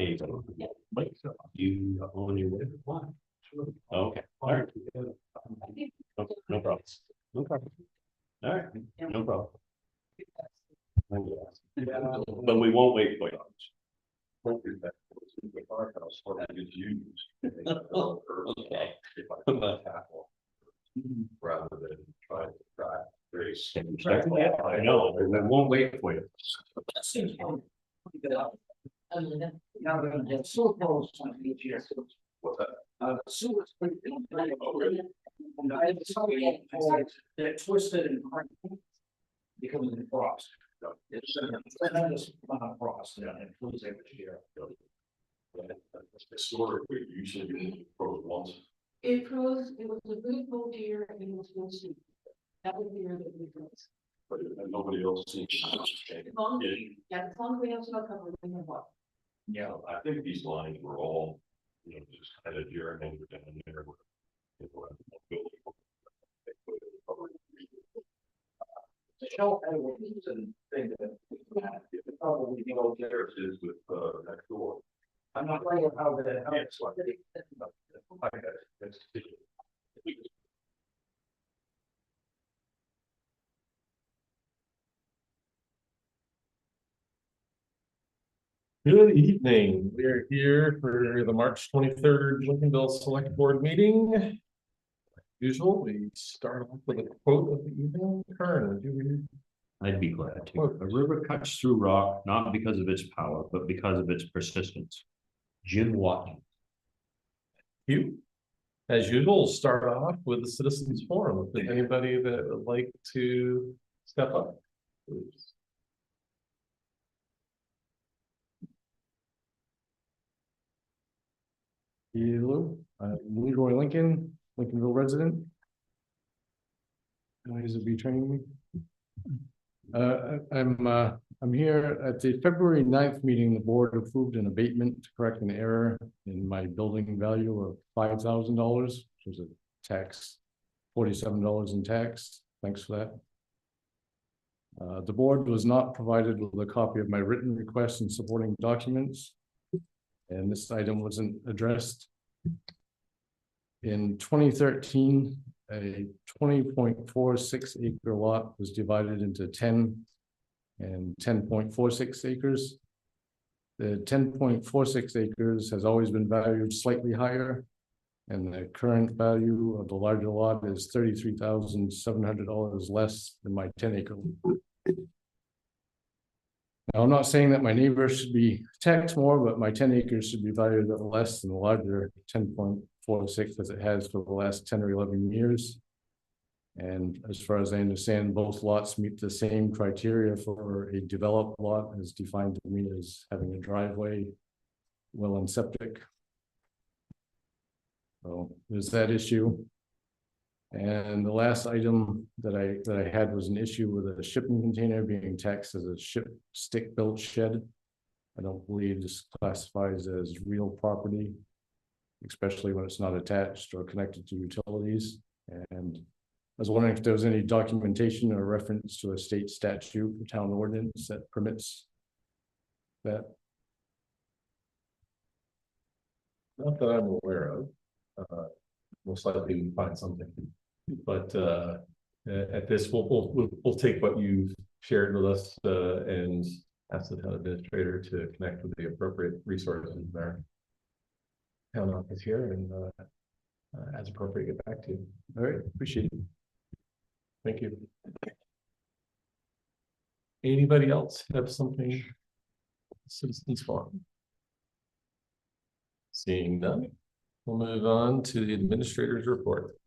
Hey, Mike, you on your way? Why? Okay, all right. No problem. No problem. All right, no problem. But we won't wait for you. Okay. Rather than try to track race. I know, we won't wait for you. Now the sewer poles on each year. What's that? Sewers. And I had somebody that twisted and cracked because of the frost. It's tremendous amount of frost there, and it was every year. Historically, usually goes once. It was a really cold year and it was mostly. That was the year that we froze. But nobody else seems to. As long as we have snow cover, we have what? Yeah, I think these lines were all, just kind of gerrymandered down there. The shelf had a reason thing that probably go there. There it is with, next door. I'm not sure how that. Good evening. We're here for the March 23rd Lincolnville Select Board meeting. Usual, we start off with a quote of the evening. Kern, would you read? I'd be glad to. A river cuts through rock, not because of its power, but because of its persistence. Jim Watkins. You. As usual, we'll start off with the citizens forum. If there's anybody that would like to step up, please. Hello, Leroy Lincoln, Lincolnville resident. Guys will be training me. I'm here at the February 9th meeting. The board approved an abatement to correct an error in my building value of $5,000, which was a tax, $47 in tax. Thanks for that. The board was not provided with a copy of my written request and supporting documents, and this item wasn't addressed. In 2013, a 20.46 acre lot was divided into 10 and 10.46 acres. The 10.46 acres has always been valued slightly higher, and the current value of the larger lot is $33,700 less than my 10-acre. Now, I'm not saying that my neighbor should be taxed more, but my 10 acres should be valued at less than the larger 10.46 as it has for the last 10 or 11 years. And as far as I understand, both lots meet the same criteria for a developed lot as defined to me as having a driveway, well, and septic. So there's that issue. And the last item that I had was an issue with a shipping container being taxed as a stick-built shed. I don't believe this classifies as real property, especially when it's not attached or connected to utilities. And I was wondering if there was any documentation or reference to a state statute or town ordinance that permits that. Not that I'm aware of. Most likely we can find something. But at this, we'll take what you've shared with us and ask the town administrator to connect with the appropriate resources there. Town office here and as appropriate, get back to you. All right, appreciate it. Thank you. Anybody else have something? Citizens forum. Seeing none, we'll move on to the administrator's report.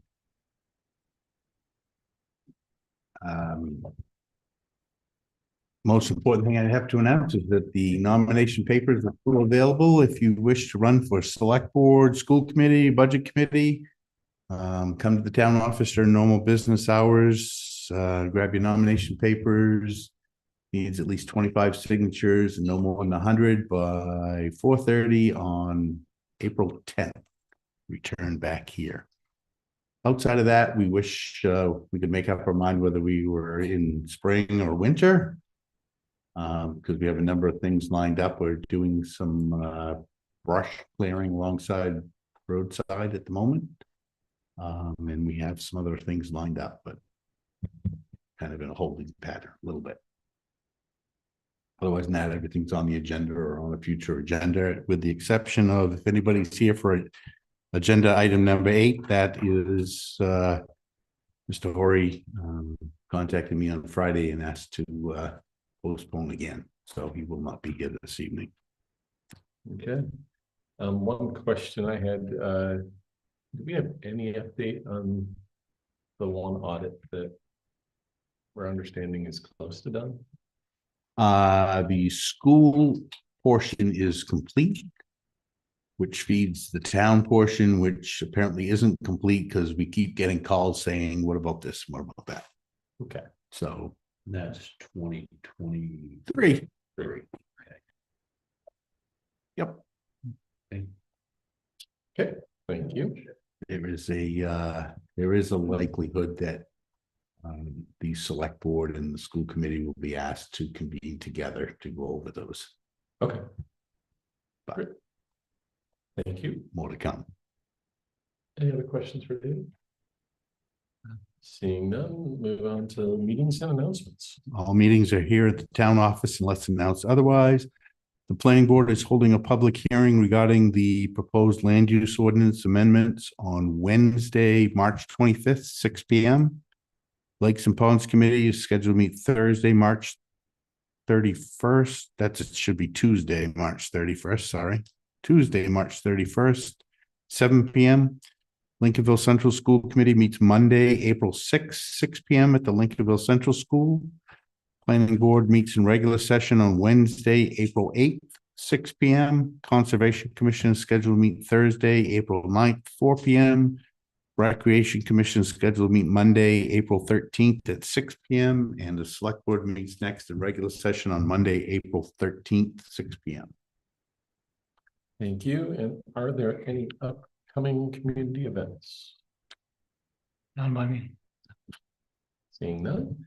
Most important thing I have to announce is that the nomination papers are still available if you wish to run for select board, school committee, budget committee. Come to the town office during normal business hours, grab your nomination papers. Needs at least 25 signatures and no more than 100 by 4:30 on April 10th. Return back here. Outside of that, we wish we could make up our mind whether we were in spring or winter. Because we have a number of things lined up. We're doing some brush clearing alongside roadside at the moment. And we have some other things lined up, but kind of in a holding pattern a little bit. Otherwise, not everything's on the agenda or on a future agenda, with the exception of if anybody's here for agenda item number 8, that is Mr. Horry contacted me on Friday and asked to postpone again, so he will not be here this evening. Okay. One question I had, do we have any update on the one audit that we're understanding is close to done? The school portion is complete, which feeds the town portion, which apparently isn't complete because we keep getting calls saying, what about this? What about that? Okay. So That's 2023. three. Yep. Okay, thank you. There is a likelihood that the select board and the school committee will be asked to convene together to go over those. Okay. But- Great. Thank you. More to come. Any other questions for David? Seeing none, move on to meetings and announcements. All meetings are here at the town office unless announced otherwise. The planning board is holding a public hearing regarding the proposed land use ordinance amendments on Wednesday, March 25th, 6 p.m. Lakes and Ponds Committee is scheduled to meet Thursday, March 31st. It should be Tuesday, March 31st, sorry. Tuesday, March 31st, 7 p.m. Lincolnville Central School Committee meets Monday, April 6th, 6 p.m. at the Lincolnville Central School. Planning Board meets in regular session on Wednesday, April 8th, 6 p.m. Conservation Commission is scheduled to meet Thursday, April 9th, 4 p.m. Recreation Commission is scheduled to meet Monday, April 13th at 6 p.m. And the Select Board meets next in regular session on Monday, April 13th, 6 p.m. Thank you. And are there any upcoming community events? None by me. Seeing none.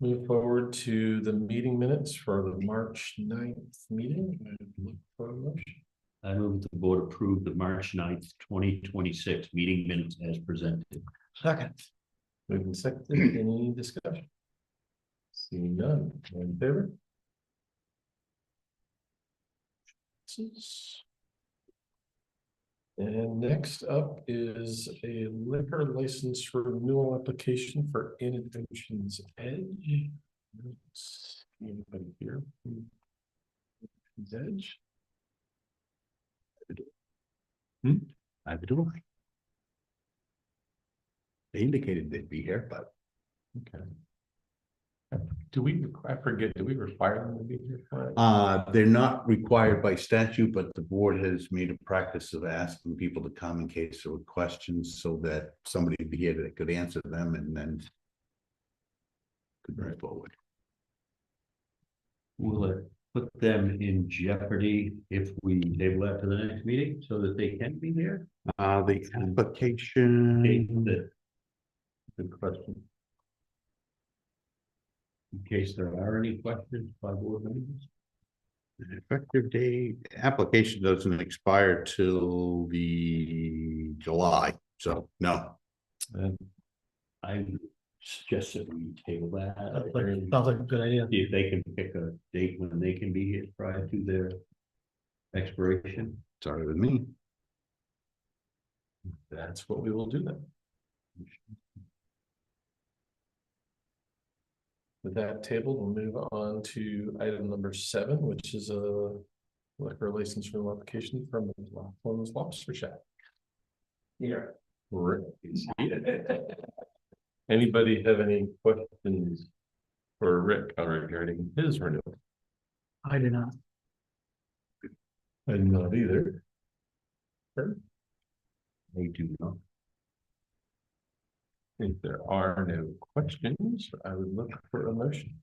Move forward to the meeting minutes for the March 9th meeting. I'd look for a motion. I move the board approve the March 9th, 2026 meeting minutes as presented. Second. Moving second, any discussion? Seeing none, all in favor? And next up is a liquor license renewal application for Innovations Edge. Let's see anybody here? Edge. I do. They indicated they'd be here, but Okay. Do we, I forget, do we require them to be here for it? they're not required by statute, but the board has made a practice of asking people to come in case there were questions so that somebody would be here that could answer them and then could move forward. Will it put them in jeopardy if we table that to the next meeting so that they can be here? The application. Good question. In case there are any questions by board members. Effective date, application doesn't expire till the July, so no. I suggest that we table that. Sounds like a good idea. See if they can pick a date when they can be here prior to their expiration. Sorry with me. That's what we will do then. With that table, we'll move on to item number 7, which is a liquor license renewal application from Laughlin's Lobster Shack. Here. Rick is here. Anybody have any questions for Rick regarding his renewal? I do not. I do not either. Sure. They do not. If there are no questions, I would look for a motion.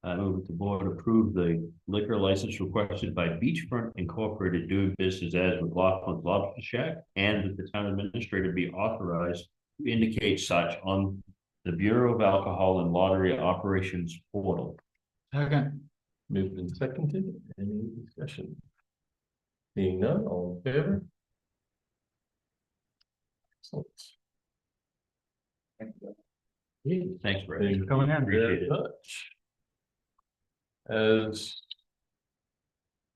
I move that the board approve the liquor license requested by Beachfront Incorporated doing business as McLaughlin's Lobster Shack, and that the town administrator be authorized to indicate such on the Bureau of Alcohol and Lottery Operations portal. Second. Moved and seconded, any discussion? Seeing none, all in favor? Excellent. Thanks, Brett. Thank you coming in. Appreciate it. very much. As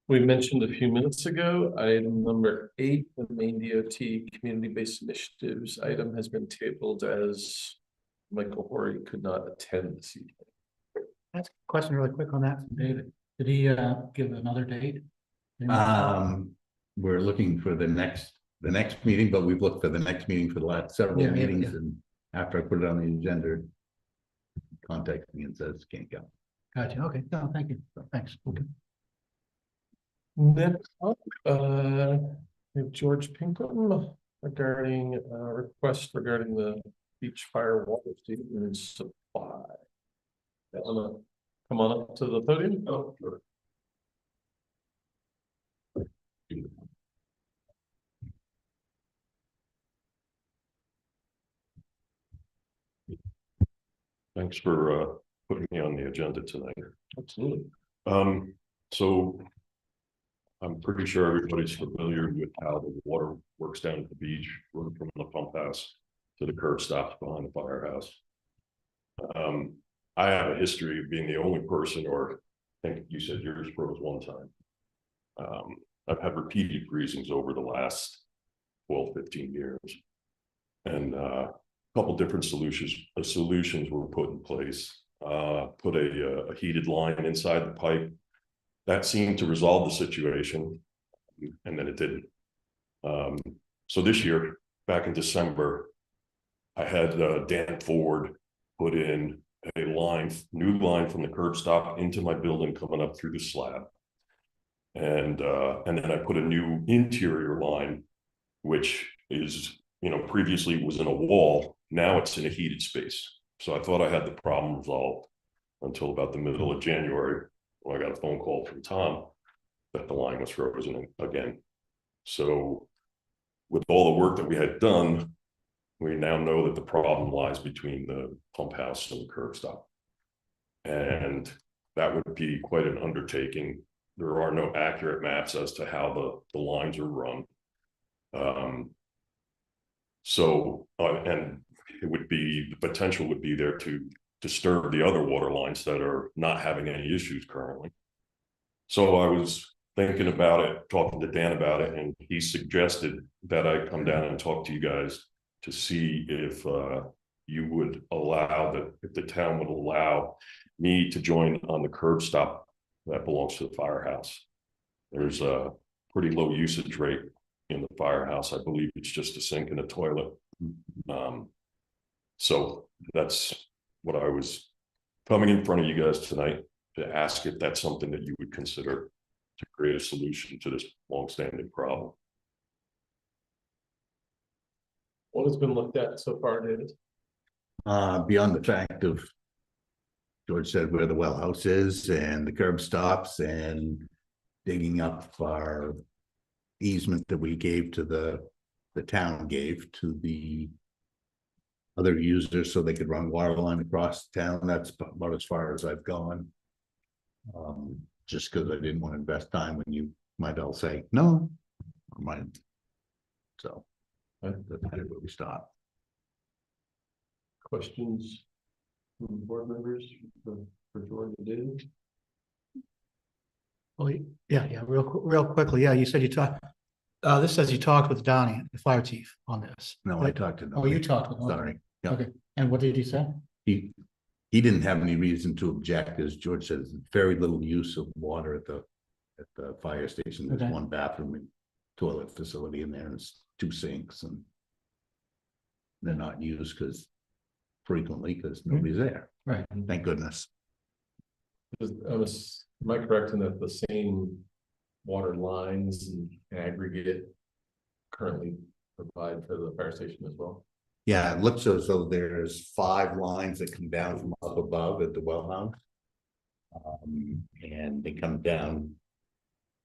we mentioned a few minutes ago, item number 8, the Maine DOT community-based initiatives item has been tabled as Michael Horry could not attend this evening. That's a question really quick on that from David. Did he give another date? We're looking for the next meeting, but we've looked for the next meeting for the last several Yeah, yeah, meetings, yeah. and after I put it on the agenda, contacts me and says can't go. Gotcha, okay, no, thank you, thanks. Okay. Next up, we have George Pinkham regarding request regarding the beach fire water treatment supply. Wanna come on up to the podium? Oh, sure. Thanks for putting me on the agenda tonight. Absolutely. So I'm pretty sure everybody's familiar with how the water works down at the beach, running from the pump house to the curb stops behind the firehouse. I have a history of being the only person, or I think you said yours froze one time. I've had repeated freezings over the last 12, 15 years. And a couple different solutions were put in place. Put a heated line inside the pipe. That seemed to resolve the situation, and then it didn't. So this year, back in December, I had Dan Ford put in a new line from the curb stop into my building coming up through the slab. And then I put a new interior line, which is, previously was in a wall. Now it's in a heated space. So I thought I had the problem resolved until about the middle of January, when I got a phone call from Tom that the line was frozen again. So with all the work that we had done, we now know that the problem lies between the pump house and the curb stop. And that would be quite an undertaking. There are no accurate maps as to how the lines are run. And it would be, the potential would be there to disturb the other water lines that are not having any issues currently. So I was thinking about it, talking to Dan about it, and he suggested that I come down and talk to you guys to see if you would allow if the town would allow me to join on the curb stop that belongs to the firehouse. There's a pretty low usage rate in the firehouse. I believe it's just a sink and a toilet. So that's what I was coming in front of you guys tonight to ask if that's something that you would consider to create a solution to this longstanding problem. What has been looked at so far, David? Beyond the fact of George said where the well house is and the curb stops and digging up our easement that we gave to the town gave to the other users so they could run water line across town. That's about as far as I've gone. Just because I didn't want to invest time when you might all say no, or might. So that's where we stop. Questions from board members for George and David? Well, yeah, real quickly, yeah, you said you talked, this says you talked with Donnie, the fire chief, on this. No, I talked to them. Oh, you talked with him. Sorry. Yeah. Okay, and what did he say? He didn't have any reason to object, as George says, very little use of water at the fire station. There's Okay. one bathroom and toilet facility in there, and it's 2 sinks, and they're not used frequently because nobody's there. Right. Thank goodness. Am I correct in that the same water lines and aggregate currently provide for the fire station as well? Yeah, it looks as though there's 5 lines that come down from up above at the well house. And they come down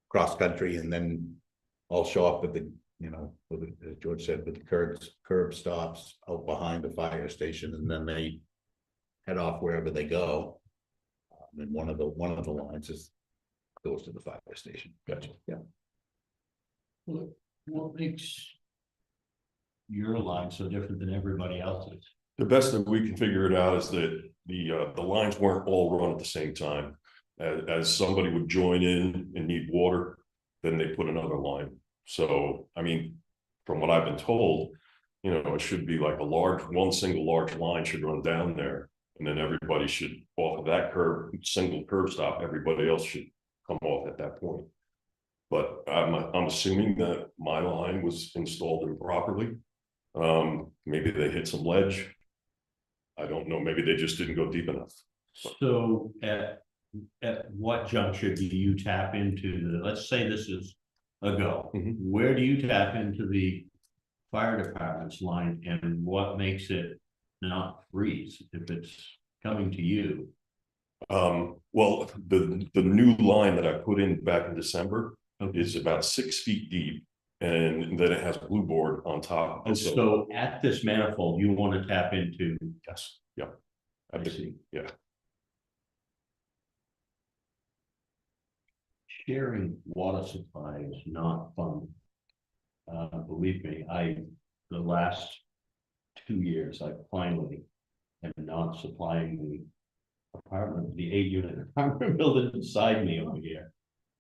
cross country and then all show up at the, as George said, with the curb stops out behind the fire station, and then they head off wherever they go. And one of the lines is goes to the fire station. Gotcha. Yeah. What makes your line so different than everybody else's? The best that we can figure it out is that the lines weren't all run at the same time. As somebody would join in and need water, then they put another line. So, I mean, from what I've been told, you know, it should be like one single large line should run down there. And then everybody should, off of that single curb stop, everybody else should come off at that point. But I'm assuming that my line was installed improperly. Maybe they hit some ledge. I don't know, maybe they just didn't go deep enough. So at what juncture do you tap into let's say this is a go. Where do you tap into the fire department's line, and what makes it not freeze if it's coming to you? Well, the new line that I put in back in December is about 6 feet deep, and then it has blue board on top. And so at this manifold, you want to tap into. Yes, yeah. I see. Yeah. Sharing water supply is not fun. Believe me, the last 2 years, I finally am not supplying the apartment, the 8-unit apartment building beside me over here.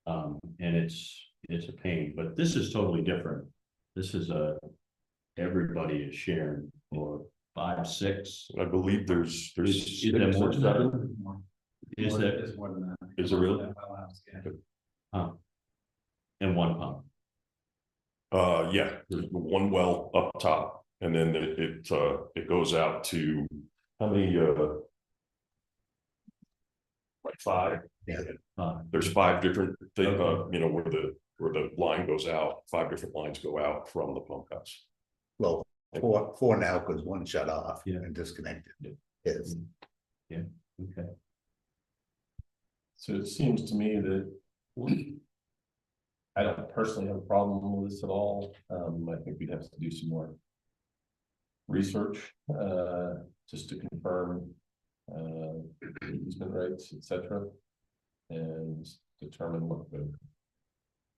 And it's a pain, but this is totally different. This is everybody is sharing for 5, 6. I believe there's Is there more than that? Is there? It's more than that. Is it really? And one pump. Yeah, there's one well up top, and then it goes out to how many like 5. Yeah. There's 5 different things, you know, where the line goes out, 5 different lines go out from the pump house. Well, four now, because one shut off Yeah. and disconnected. Yes. Okay. So it seems to me that I don't personally have a problem with this at all. I think we'd have to do some more research, just to confirm easement rights, etc., and determine what the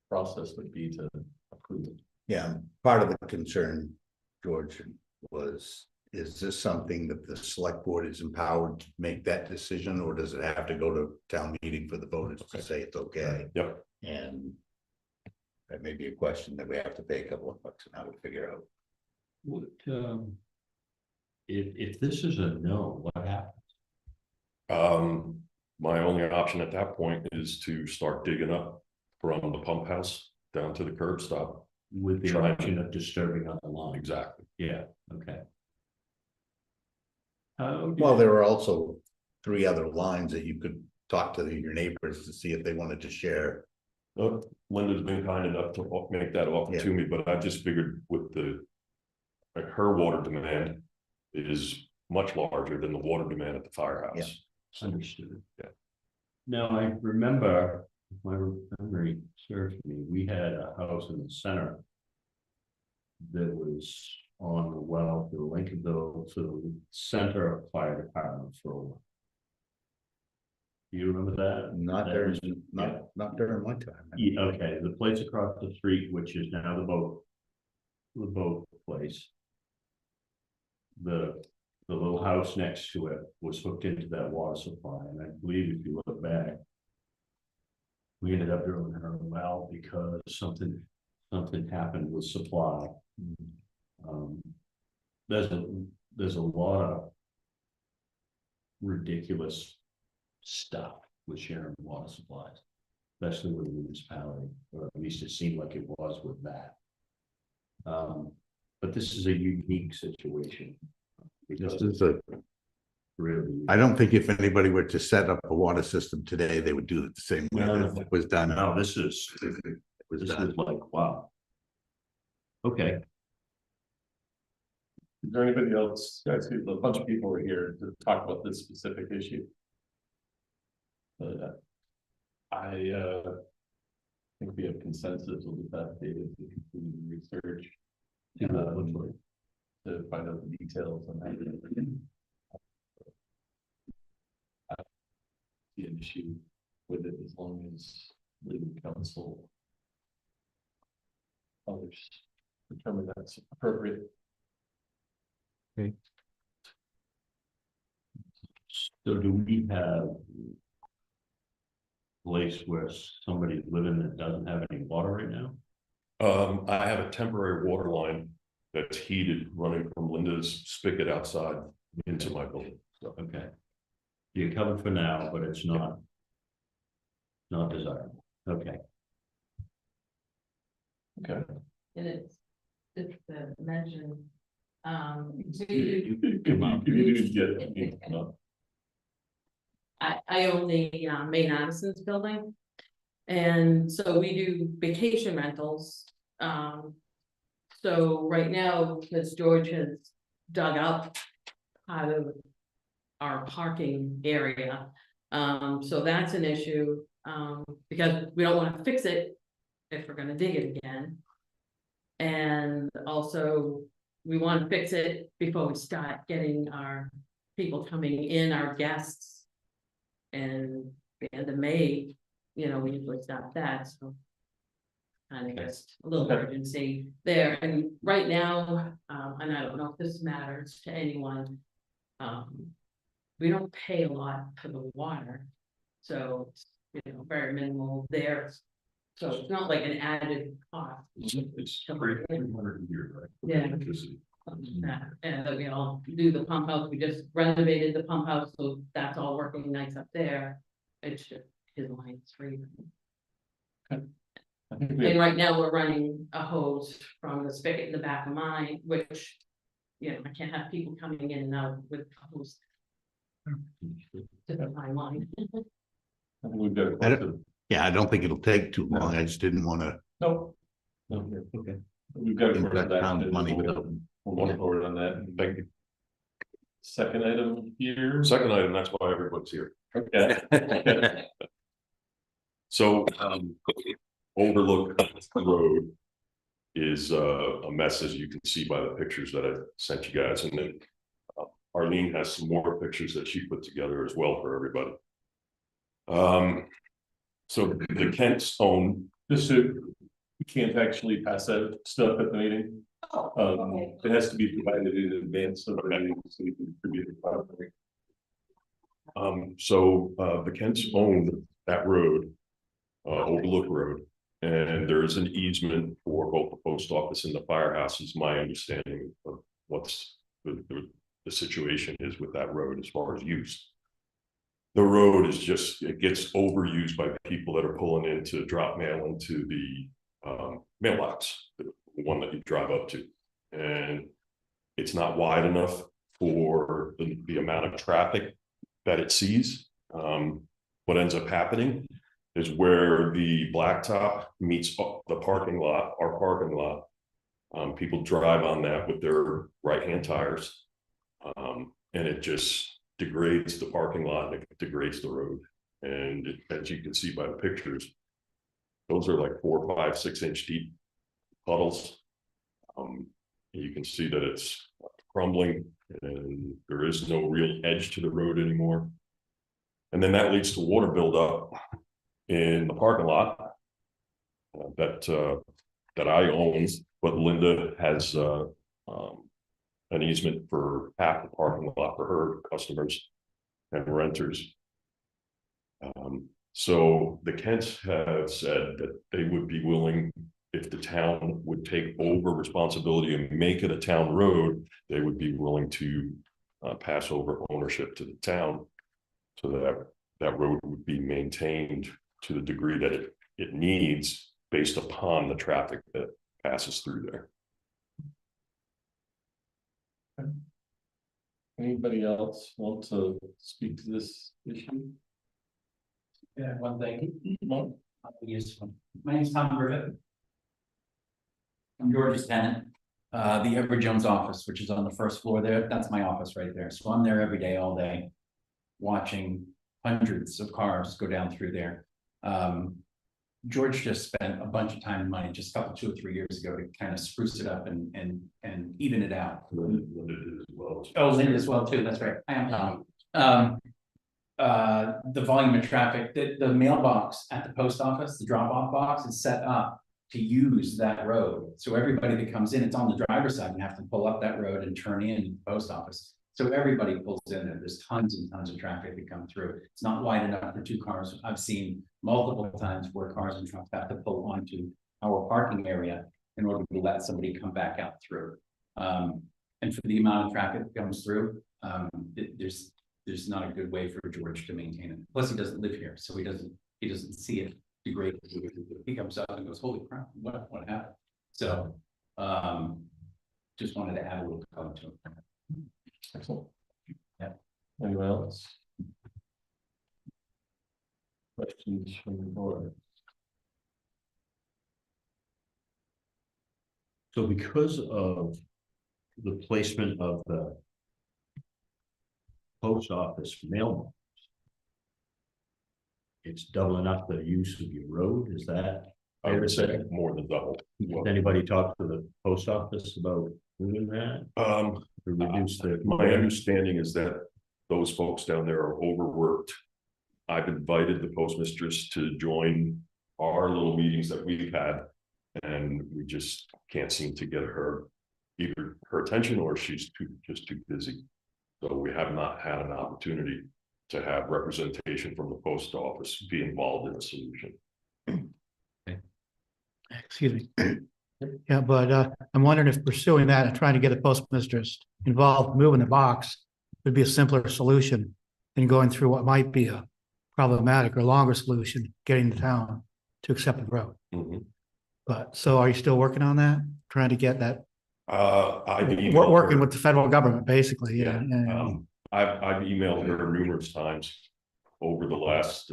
process would be to approve it. Yeah, part of the concern, George, is this something that the select board is empowered to make that decision, or does it have to go to town meeting for the voters to say it's okay? Yep. And that may be a question that we have to pay a couple of bucks an hour to figure out. What, if this is a no, what happens? My only option at that point is to start digging up from the pump house down to the curb stop. With the Try- option of disturbing on the line? Exactly. Yeah, okay. How do Well, there are also 3 other lines that you could talk to your neighbors to see if they wanted to share. Linda's been kind enough to make that offer Yeah. to me, but I just figured with her water demand is much larger than the water demand at the firehouse. Yeah. So, Understood. Yeah. Now, I remember, if my memory serves me, we had a house in the center that was on the well to Lincolnville to the center of fire department for a while. Do you remember that? Not That during, was- not during my time. Yeah, okay, the place across the street, which is now the boat place. The little house next to it was hooked into that water supply, and I believe if you look back. We ended up drilling her well because something happened with supply. There's a lot of ridiculous stuff with sharing water supplies, especially with the municipality, or at least it seemed like it was with that. But this is a unique situation. This Because is really, I don't think if anybody were to set up a water system today, they would do it the same way No. that it was done. no, this is like, wow. Okay, Is there anybody else, guys, a bunch of people are here to talk about this specific issue? I think we have consensus on the fact that we continue the research. To find out the details on that. be an issue with it as long as legal counsel. Others determine that's appropriate. So do we have place where somebody's living that doesn't have any water right now? I have a temporary water line that's heated running from Linda's spigot outside into my building. So, Okay. You're covered for now, but it's not desirable. Okay. okay. And it's mentioned, Come on. I own the Maine Addison's building. And so we do vacation rentals. So right now, because George has dug up part of our parking area. So that's an issue, because we don't want to fix it if we're gonna dig it again. And also, we want to fix it before we start getting our people coming in, our guests. And the end of May, you know, we usually stop that, so. Kind of just a little urgency there, and right now, and I don't know if this matters to anyone. We don't pay a lot for the water, so, you know, very minimal there. So it's not like an added cost. It's 300 a year, right? Yeah. Electricity. And we all do the pump house, we just renovated the pump house, so that's all working nice up there. It's just his line's free. And right now, we're running a hose from the spigot in the back of mine, which, you know, I can't have people coming in and out with a hose. To the high line. I think we've got a I don't- question. Yeah, I don't think it'll take too long. I just didn't want to No. No, okay. We've got a invest question. town money without. We'll move forward on that. Thank you. Second item here. Second item, that's why everybody's here. Okay. So, Overlook Road is a mess, as you can see by the pictures that I sent you guys, and then Arlene has some more pictures that she put together as well for everybody. So the Kents own, Just so we can't actually pass that stuff at the meeting. Okay. It has to be provided in advance of the meeting so we can distribute it properly. the Kents own that road, Overlook Road. And there's an easement for both the post office and the firehouse, is my understanding of what's the situation is with that road as far as use. The road is just, it gets overused by people that are pulling in to drop mail into the mailbox, the one that you drive up to. And it's not wide enough for the amount of traffic that it sees. What ends up happening is where the blacktop meets the parking lot, our parking lot. People drive on that with their right-hand tires. And it just degrades the parking lot, and it degrades the road. And as you can see by the pictures, those are like 4, 5, 6 inch deep puddles. You can see that it's crumbling and there is no real edge to the road anymore. And then that leads to water buildup in the parking lot that I own, but Linda has an easement for half the parking lot for her customers and renters. So the Kents have said that they would be willing, if the town would take over responsibility and make it a town road, they would be willing to pass over ownership to the town, so that that road would be maintained to the degree that it needs, based upon the traffic that passes through there. Anybody else want to speak to this issue? Yeah, one thing. No? Yes, my name's Tom Griffith. I'm George's tenant. The Edward Jones office, which is on the first floor there, that's my office right there. So I'm there every day, all day, watching hundreds of cars go down through there. George just spent a bunch of time and money, just a couple, 2 or 3 years ago, to kind of spruce it up and even it out. Linda did as well. Oh, Linda as well too, that's right. I am Tom. the volume of traffic, the mailbox at the post office, the drop-off box is set up to use that road. So everybody that comes in, it's on the driver's side, you have to pull up that road and turn in to the post office. So everybody pulls in there. There's tons and tons of traffic that come through. It's not wide enough for 2 cars. I've seen multiple times where cars and trucks have to pull onto our parking area in order to let somebody come back out through. And for the amount of traffic that comes through, there's not a good way for George to maintain it. Plus, he doesn't live here, so he doesn't see it degrade. He comes up and goes, "Holy crap, what happened?" So, just wanted to add a little color to it. Excellent. Yeah. Anyone else? Questions from the board? So because of the placement of the post office mailbox, it's doubling up the use of your road, is that? I would say more than double. Has anybody talked to the post office about doing that? To reduce the. My understanding is that those folks down there are overworked. I've invited the postmistress to join our little meetings that we've had, and we just can't seem to get her either her attention or she's just too busy. So we have not had an opportunity to have representation from the post office be involved in a solution. Excuse me. Yeah, but I'm wondering if pursuing that and trying to get a postmistress involved, moving the box would be a simpler solution than going through what might be a problematic or longer solution, getting the town to accept the road. Mhm. But so are you still working on that? Trying to get that, I've emailed we're working her. with the federal government, basically, yeah. I've emailed her numerous times over the last,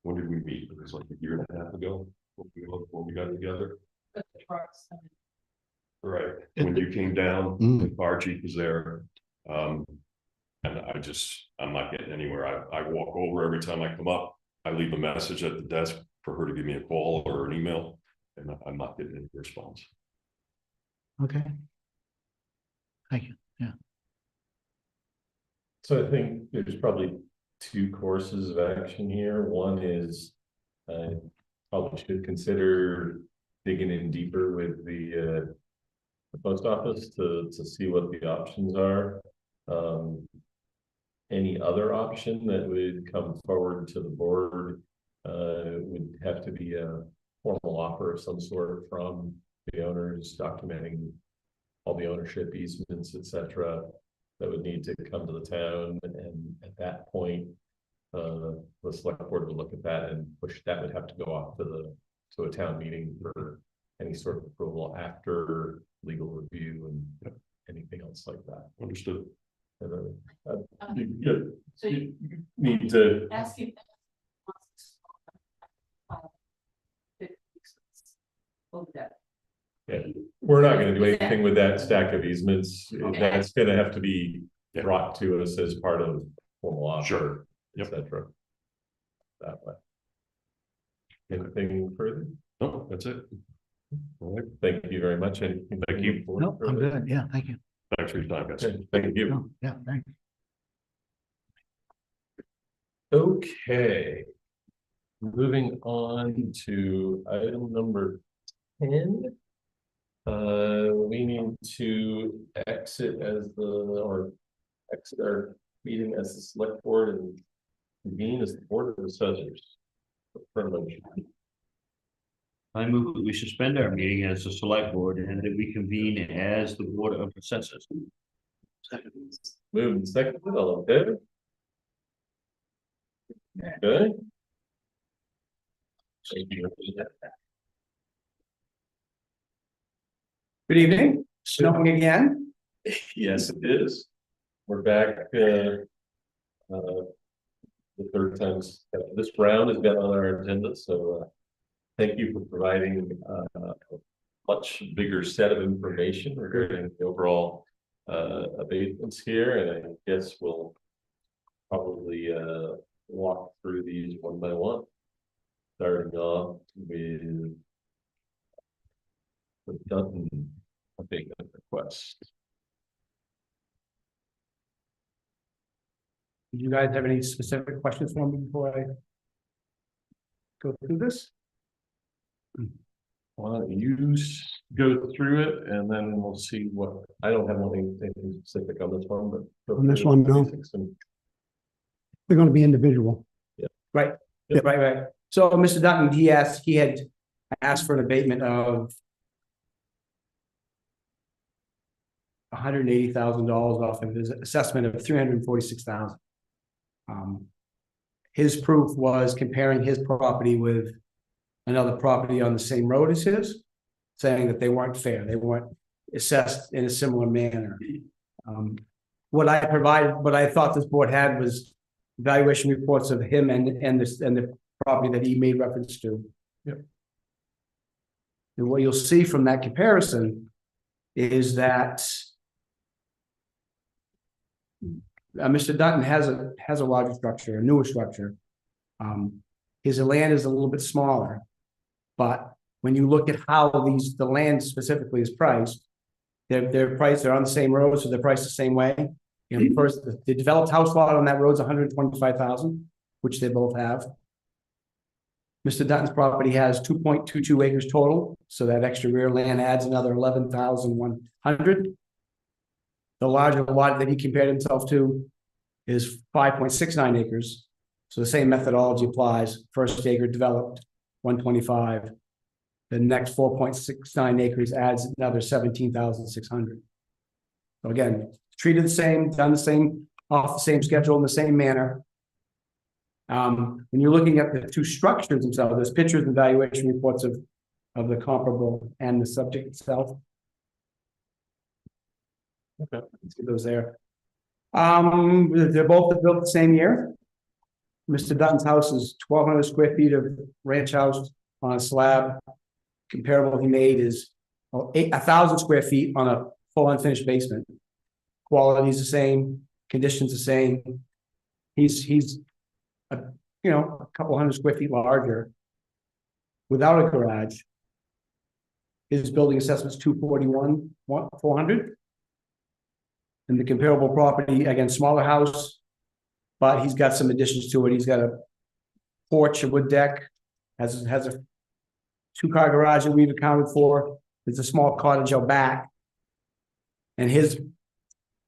when did we meet? It was like a year and a half ago when we got together. Right, when you came down, the fire chief was there. And I'm not getting anywhere. I walk over every time I come up. I leave a message at the desk for her to give me a call or an email, and I'm not getting any response. Okay. Thank you, yeah. So I think there's probably 2 courses of action here. One is probably should consider digging in deeper with the post office to see what the options are. Any other option that would come forward to the board would have to be a formal offer of some sort from the owners documenting all the ownership easements, etc. that would need to come to the town, and at that point, the select board would look at that and push. That would have to go off to a town meeting for any sort of approval after legal review and anything else like that. Understood. You So you need to. ask you. Over that. Yeah, we're not gonna do anything with that stack of easements. That's gonna have to be brought to us as part of formal offer, Sure. Yep. etc. That way. Anything further? No, that's it. All right, thank you very much. And thank you. No, I'm good, yeah, thank you. Thanks for your time, guys. Thank you. No, yeah, thanks. Okay. Moving on to item number 10. We need to exit our meeting as the select board and convene as the board of assessors. I move that we suspend our meeting as the select board and that we convene as the board of assessors. Moved and seconded, all in favor? Okay. Thank you. Good evening, snowing again. Yes, it is. We're back, the 3rd time this round has been on our agenda, so thank you for providing a much bigger set of information regarding the overall abatements here, and I guess we'll probably walk through these one by one, starting off with the Dutton abatement request. Do you guys have any specific questions for me before I go through this? Why don't you go through it and then we'll see what, I don't have anything specific on this one, but. go On this through one, the no. basics and- They're gonna be individual. Right, Yep. right. So Mr. Dutton, he had asked for an abatement of $180,000 off of his assessment of $346,000. His proof was comparing his property with another property on the same road as his, saying that they weren't fair, they weren't assessed in a similar manner. What I provided, what I thought this board had was valuation reports of him and the property that he made reference to. Yep. And what you'll see from that comparison is that Mr. Dutton has a larger structure, a newer structure. His land is a little bit smaller, but when you look at how the land specifically is priced, they're priced, they're on the same road, so they're priced the same way. You know, first, the developed house lot on that road is $125,000, which they both have. Mr. Dutton's property has 2.22 acres total, so that extra rear land adds another 11,100. The larger lot that he compared himself to is 5.69 acres. So the same methodology applies. First acre developed 125. The next 4.69 acres adds another 17,600. So again, treated the same, done the same, off the same schedule in the same manner. When you're looking at the two structures themselves, there's pictures and valuation reports of the comparable and the subject itself. Okay. Let's get those there. They're both built the same year. Mr. Dutton's house is 1,200 square feet of ranch house on a slab. Comparable he made is 1,000 square feet on a full unfinished basement. Quality's the same, conditions the same. He's a couple hundred square feet larger. Without a garage. His building assessment's 241, 400. And the comparable property, again, smaller house, but he's got some additions to it. He's got a porch, a wood deck, has a 2-car garage that we've accounted for. There's a small cottage out back. And his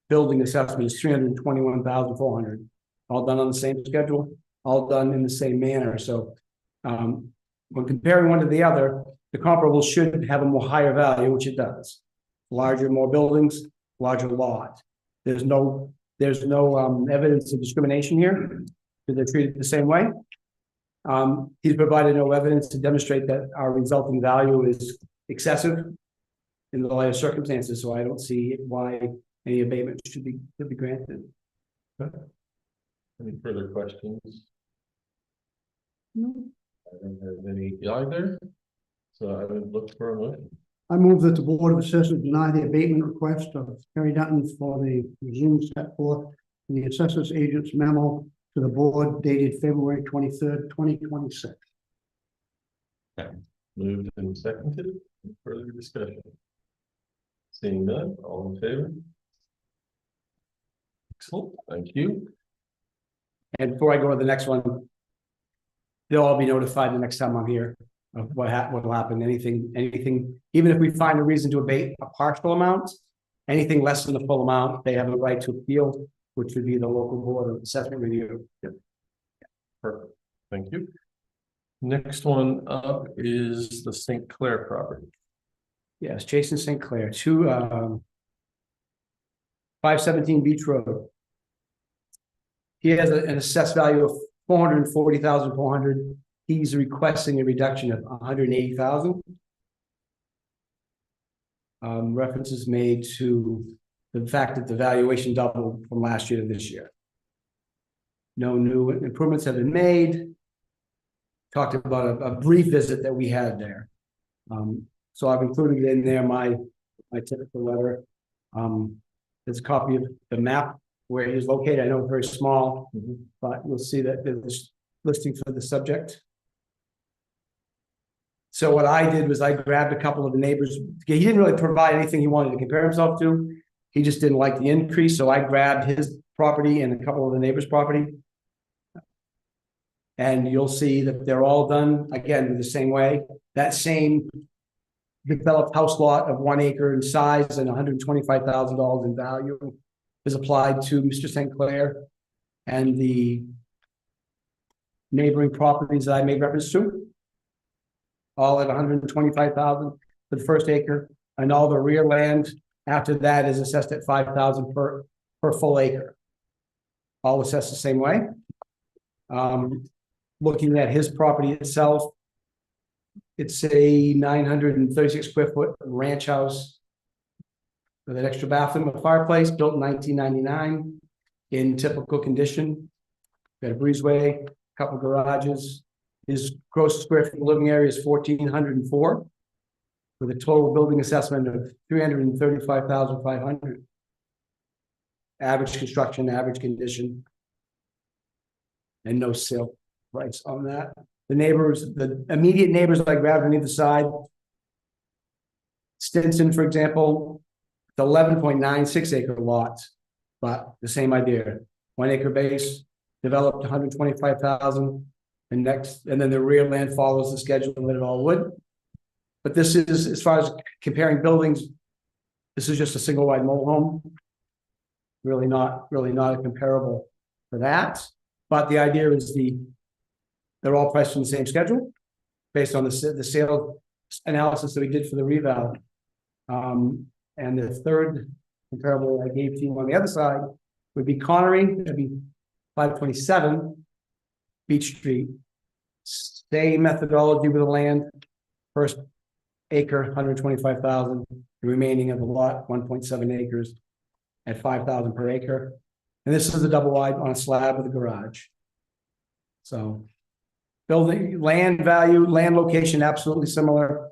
building assessment is 321,400, all done on the same schedule, all done in the same manner. So when comparing one to the other, the comparable should have a more higher value, which it does. Larger, more buildings, larger lot. There's no evidence of discrimination here, because they're treated the same way. He's provided no evidence to demonstrate that our resulting value is excessive in the light of circumstances, so I don't see why any abatement should be granted. Any further questions? No. I don't have any either. So I would look for a motion. I move that the Board of Assessors deny the abatement request of Terry Dutton for the resume set forth in the Assessors Agent's memo to the board dated February 23rd, 2026. Moved and seconded. Any further discussion? Seeing none, all in favor? Excellent, thank you. And before I go to the next one, they'll all be notified the next time I'm here of what will happen. Anything, even if we find a reason to abate a partial amount, anything less than the full amount, they have a right to appeal, which would be the local board of assessment review. Yep. Perfect, thank you. Next one up is the St. Clair property. Yes, Jason St. Clair, 517 Beach Road. He has an assessed value of 440,400. He's requesting a reduction of 180,000. References made to the fact that the valuation doubled from last year to this year. No new improvements have been made. Talked about a brief visit that we had there. So I've included in there my typical letter. There's a copy of the map where he's located. I know it's very small, but you'll see that there's listing for the subject. So what I did was I grabbed a couple of the neighbors. He didn't really provide anything he wanted to compare himself to. He just didn't like the increase. So I grabbed property and a couple of the neighbors' property. And you'll see that they're all done, again, the same way, that same developed house lot of 1 acre in size and $125,000 in value is applied to Mr. St. Clair and the neighboring properties that I made reference to. All at $125,000 for the first acre, and all the rear land after that is assessed at $5,000 per full acre. All assessed the same way. Looking at his property itself, it's a 936 square foot ranch house with an extra bathroom, a fireplace, built in 1999 in typical condition. Got a breezeway, a couple garages. His gross square feet living area is 1,404 with a total building assessment of 335,500. Average construction, average condition. And no sale price on that. The neighbors, the immediate neighbors I grabbed on either side. Stinson, for example, the 11.96 acre lots, but the same idea. 1 acre base, developed 125,000, and then the rear land follows the schedule that it all would. But this is, as far as comparing buildings, this is just a single wide mobile home. Really not a comparable for that. But the idea is they're all priced on the same schedule based on the sale analysis that we did for the reval. And the third comparable I gave to you on the other side would be Connery, that'd be 527 Beach Street. Same methodology with the land. First acre, 125,000. The remaining of the lot, 1.7 acres at 5,000 per acre. And this is a double wide on a slab with a garage. So building, land value, land location, absolutely similar.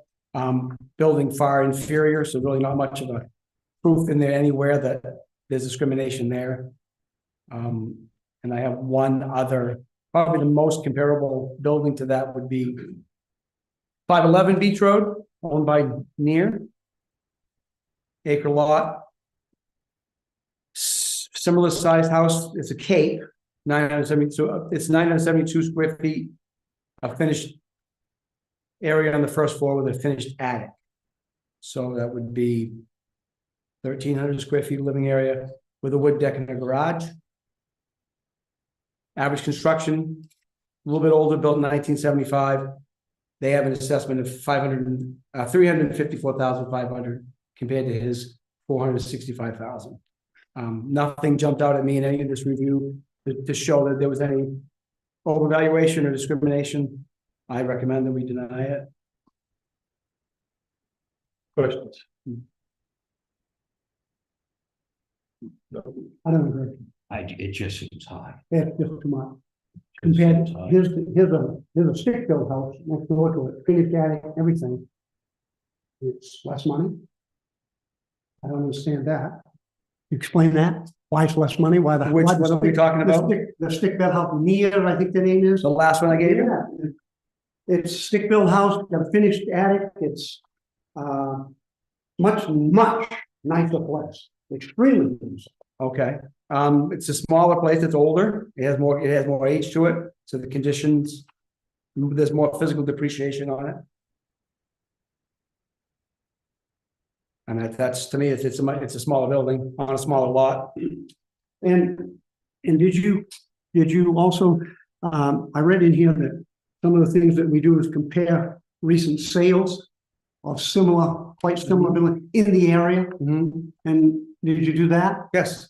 Building far inferior, so really not much of a proof in there anywhere that there's discrimination there. And I have one other, probably the most comparable building to that would be 511 Beach Road, owned by Near. Acre lot. Similar sized house, it's a cape, 972, so it's 972 square feet. A finished area on the first floor with a finished attic. So that would be 1,300 square feet living area with a wood deck and a garage. Average construction, a little bit older, built in 1975. They have an assessment of 354,500 compared to his 465,000. Nothing jumped out at me in any of this review to show that there was any overvaluation or discrimination. I recommend that we deny it. Questions? I don't agree. It just seems high. It's just too much. Compared, here's a stick-built house next door to it, finished attic, everything. It's less money. I don't understand that. Explain that. Why it's less money? Why the? Which why the one are we stick- talking about? The stick-built house near, I think the name is. The last one I gave you? Yeah. It's stick-built house, got a finished attic. It's much nicer place. Extremely nice. Okay, it's a smaller place, it's older, it has more age to it, so the conditions, there's more physical depreciation on it. And that's, to me, it's a smaller building on a smaller lot. And did you also, I read in here that some of the things that we do is compare recent sales of quite similar building in the area. Mhm. And did you do that? Yes.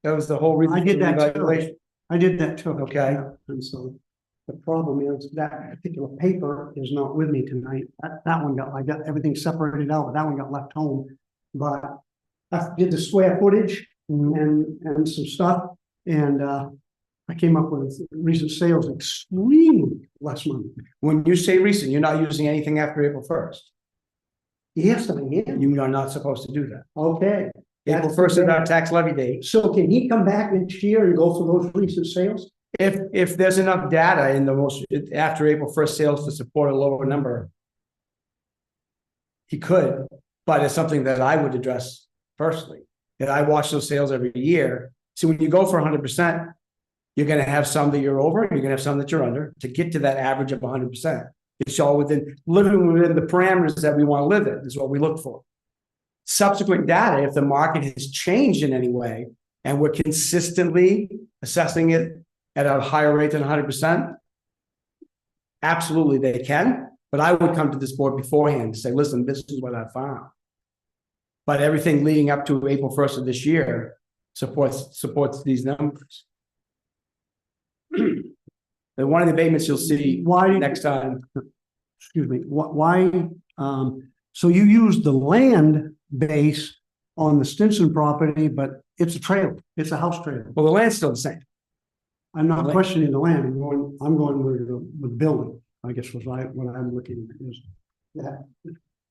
That was the whole reason. I did for the that too. evaluation. I did that too. Okay. Yeah. And so the problem is that particular paper is not with me tonight. That one I got everything separated out, but that one got left home. But I did the square footage and some stuff, and I came up with recent sales extremely less money. When you say recent, you're not using anything after April 1st. Yes, I am. You are not supposed to do that. Okay. April 1st is our tax levy date. So can he come back next year and go through those recent sales? If there's enough data in after April 1st sales to support a lower number, he could, but it's something that I would address personally. And I watch those sales every year, So when you go for 100%, you're gonna have some that you're over, and you're gonna have some that you're under, to get to that average of 100%. It's all living within the parameters that we want to live in, is what we look for. Subsequent data, if the market has changed in any way, and we're consistently assessing it at a higher rate than 100%, absolutely they can, but I would come to this board beforehand and say, listen, this is what I found. But everything leading up to April 1st of this year supports these numbers. And one of the abatements you'll see next time. Excuse me, why, so you use the land base on the Stinson property, but it's a trailer, it's a house trailer. Well, the land's still the same. I'm not questioning the land, I'm going with building, I guess what I'm looking at is that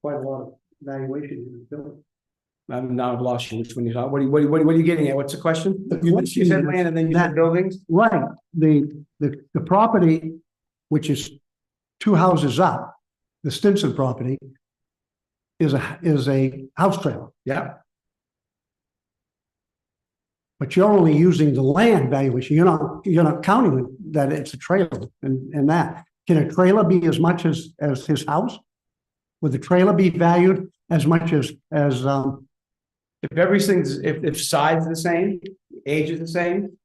quite a lot of valuation in the building. I'm not lost you. Which one you thought? What are you getting at? What's the question? You said land and then you said buildings? Right, the property, which is 2 houses up, the Stinson property is a house trailer. Yeah. But you're only using the land valuation. You're not counting that it's a trailer and that. Can a trailer be as much as his house? Would the trailer be valued as much as if everything's if size is the same, age is the same?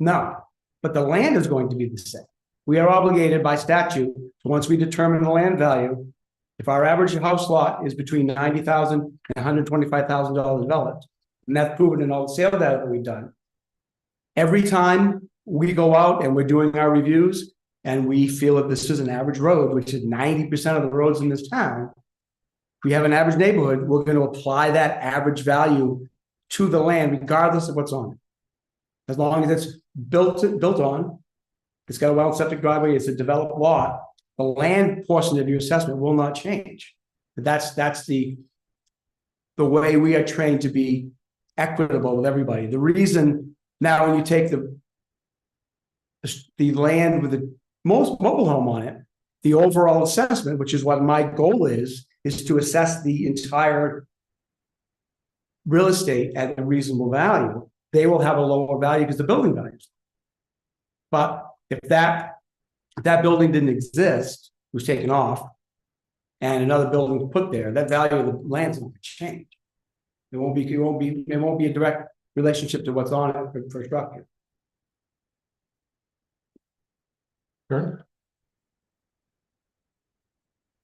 No. But the land is going to be the same. We are obligated by statute, once we determine the land value, if our average house lot is between $90,000 and $125,000 developed, and that's proven in all the sale data that we've done. Every time we go out and we're doing our reviews and we feel that this is an average road, which is 90% of the roads in this town, if we have an average neighborhood, we're going to apply that average value to the land, regardless of what's on it. As long as it's built on, it's got a well septic driveway, it's a developed lot, the land portion of your assessment will not change. That's the way we are trained to be equitable with everybody. The reason now when you take the land with the most mobile home on it, the overall assessment, which is what my goal is to assess the entire real estate at a reasonable value, they will have a lower value because the building values. But if that building didn't exist, was taken off, and another building was put there, that value of the land's not going to change. It won't be a direct relationship to what's on it for structure. Sure.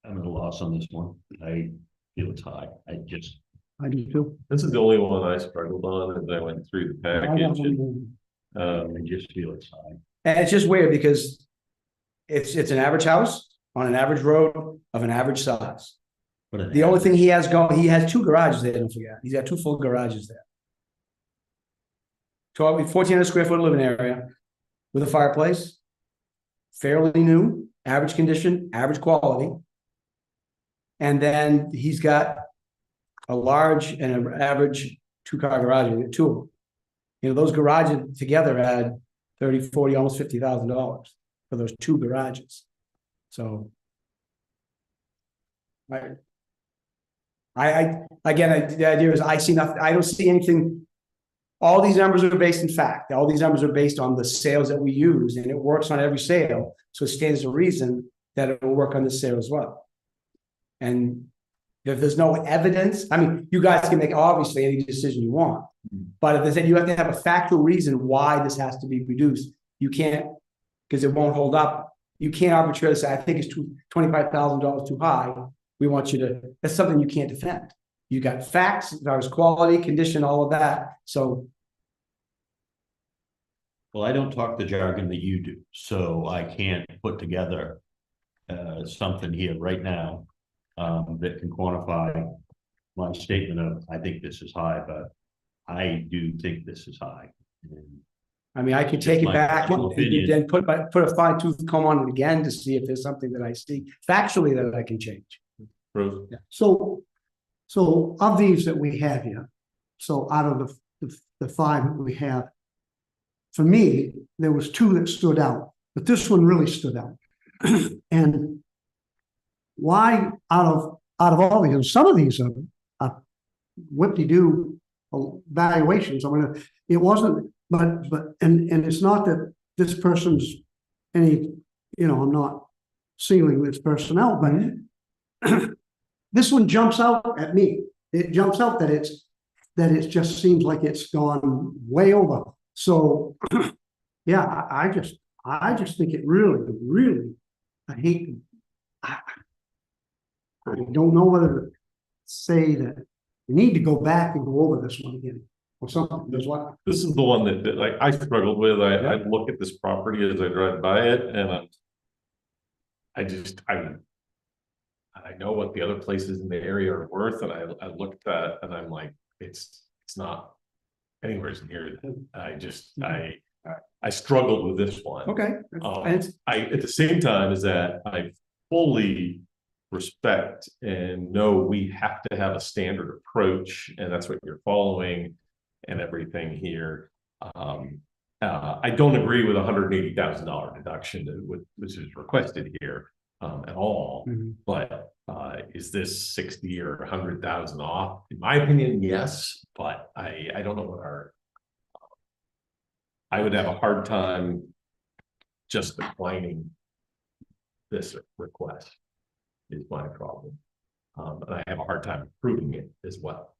I'm at a loss on this one. I feel it's high. I do too. This is the only one I struggled on as I went through the package. I just feel it's high. And it's just weird because it's an average house on an average road of an average size. The only thing he has 2 garages there, don't forget. He's got 2 full garages there. 1,400 square foot living area with a fireplace, fairly new, average condition, average quality. And then he's got a large and an average 2-car garage, 2 of them. You know, those garages together had 30, 40, almost $50,000 for those 2 garages. So again, the idea is I see nothing, I don't see anything. All these numbers are based in fact. All these numbers are based on the sales that we use, and it works on every sale. So it stands to reason that it will work on this sale as well. And if there's no evidence, I mean, you guys can make obviously any decision you want, but if they said you have to have a factual reason why this has to be reduced, you can't, because it won't hold up. You can't arbitrarily say, I think it's $25,000 too high. We want you to, that's something you can't defend. You got facts, as far as quality, condition, all of that. So. Well, I don't talk the jargon that you do, so I can't put together something here right now that can quantify my statement of, I think this is high, but I do think this is high. I mean, I could take it back and then put a fine tooth comb on it again to see if there's something that I see factually that I can change. Rose? Yeah. So of these that we have here, so out of the 5 that we have, for me, there was 2 that stood out, but this one really stood out. And why out of all these, and some of these are whip-de-doo valuations. I mean, it wasn't and it's not that this person's any, I'm not singling this person out, but this one jumps out at me. It jumps out that it just seems like it's gone way over. So, yeah, I just think it really, I don't know whether to say that we need to go back and go over this one again or something. There's what. This is the one that like I struggled with. I look at this property as I drive by it, and I know what the other places in the area are worth, and I looked at and I'm like, it's not anywhere near that. I struggled with this one. Okay. At the same time is that I fully respect and know we have to have a standard approach, and that's what you're following and everything here. I don't agree with $180,000 deduction which is requested here at all. But is this 60 or 100,000 off? In my opinion, yes, but I don't know what I would have a hard time just declining this request is my problem. And I have a hard time approving it as well.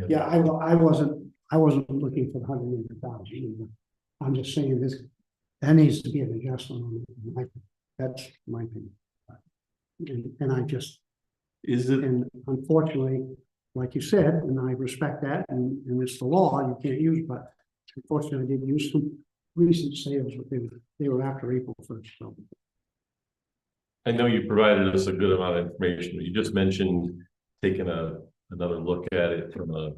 Yeah, I wasn't looking for 180,000. I'm just saying that needs to be an adjustment on it. That's my opinion. And I just, and unfortunately, like you said, and I respect that, and it's the law, you can't use, but unfortunately, I did use some recent sales, but they were after April 1st. So. I know you provided us a good amount of information, but you just mentioned taking another look at it from a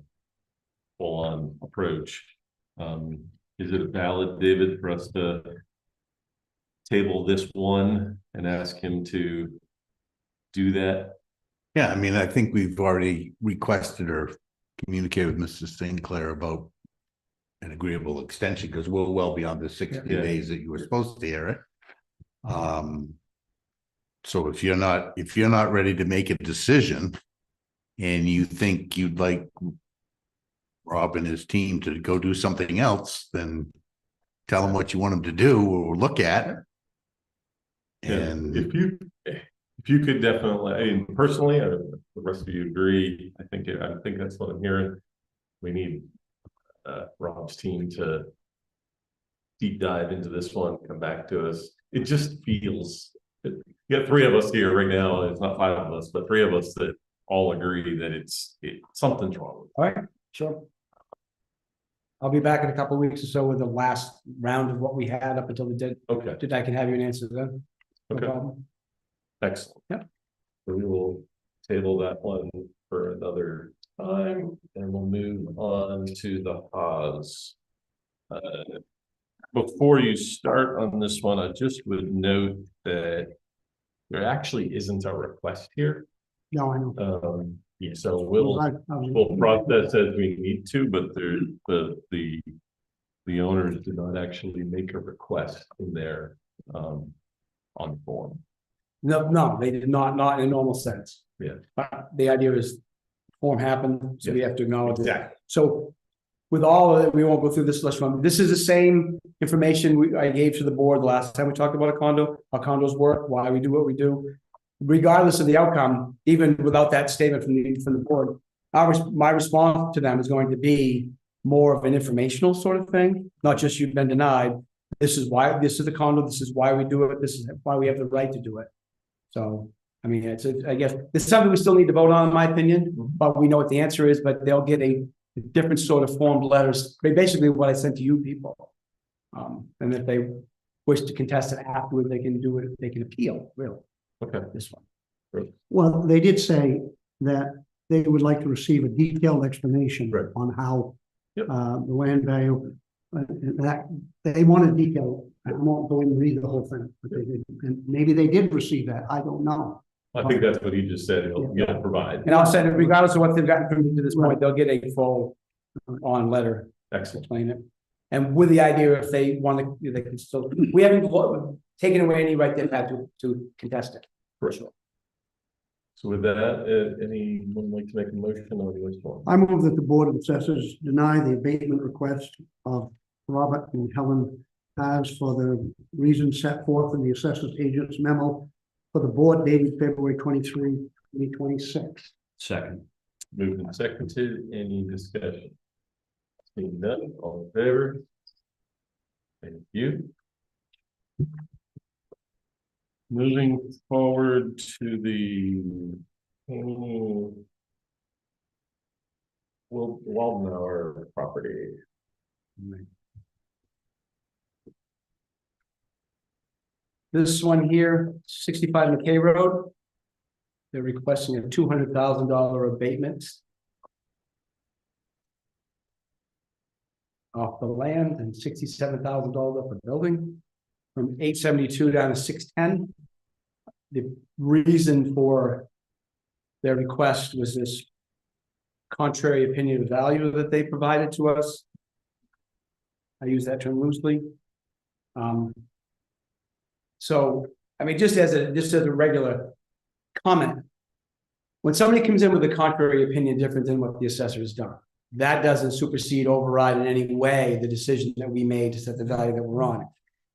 full-on approach. Is it valid, David, for us to table this one and ask him to do that? Yeah, I mean, I think we've already requested or communicated with Mr. Sinclair about an agreeable extension because we're well beyond the 60 days that you were supposed to hear it. So if you're not ready to make a decision and you think you'd like Rob and his team to go do something else, then tell them what you want them to do or look at. And if you could definitely, I mean, personally, the rest of you agree. I think that's what I'm hearing. We need Rob's team to deep dive into this one, come back to us. It just feels, you got three of us here right now, and it's not five of us, but three of us that all agree that something's wrong. All right, sure. I'll be back in a couple of weeks or so with the last round of what we had up until the dead. Okay. I can have you an answer then. No Okay. problem. Excellent. Yeah. So we will table that one for another time, and we'll move on to the Haas. Before you start on this one, I just would note that there actually isn't a request here. No, I know. Yeah, so we'll process as we need to, but the owners did not actually make a request in there on form. No, they did not in a normal sense. Yeah. The idea is form happened, so we have to acknowledge it. Exactly. So with all of it, we won't go through this list one. This is the same information I gave to the board the last time we talked about a condo, how condos work, why we do what we do. Regardless of the outcome, even without that statement from the board, my response to them is going to be more of an informational sort of thing, not just you've been denied. This is the condo, this is why we do it, this is why we have the right to do it. So, I mean, I guess it's something we still need to vote on, in my opinion, but we know what the answer is, but they'll get a different sort of formed letters, basically what I sent to you people. And if they wish to contest it afterward, they can do it, they can appeal, really. Okay. This one. Well, they did say that they would like to receive a detailed explanation on how the land value, that they wanted detail. I won't go and read the whole thing, but they did, and maybe they did receive that. I don't know. I think that's what he just said. He'll provide. And I'll send it, regardless of what they've gotten from me to this point, they'll get a full on letter. Excellent. Explain it. And with the idea, if they want to, they can still, we haven't taken away any right they've had to contest it. For sure. So with that, anyone like to make a motion on this one? I move that the Board of Assessors deny the abatement request of Robert and Helen as for the reasons set forth in the assessors agent's memo for the board dated February 23, 2026. Second. Moved and seconded, any discussion? Seeing none, all in favor? Thank you. Moving forward to the Waldmauer property. This one here, 65 McKay Road. They're requesting a $200,000 abatement off the land and $67,000 off the building from 872 down to 610. The reason for their request was this contrary opinion of value that they provided to us. I use that term loosely. So, I mean, just as a regular comment, when somebody comes in with a contrary opinion different than what the assessor has done, that doesn't supersede, override in any way the decision that we made to set the value that we're on.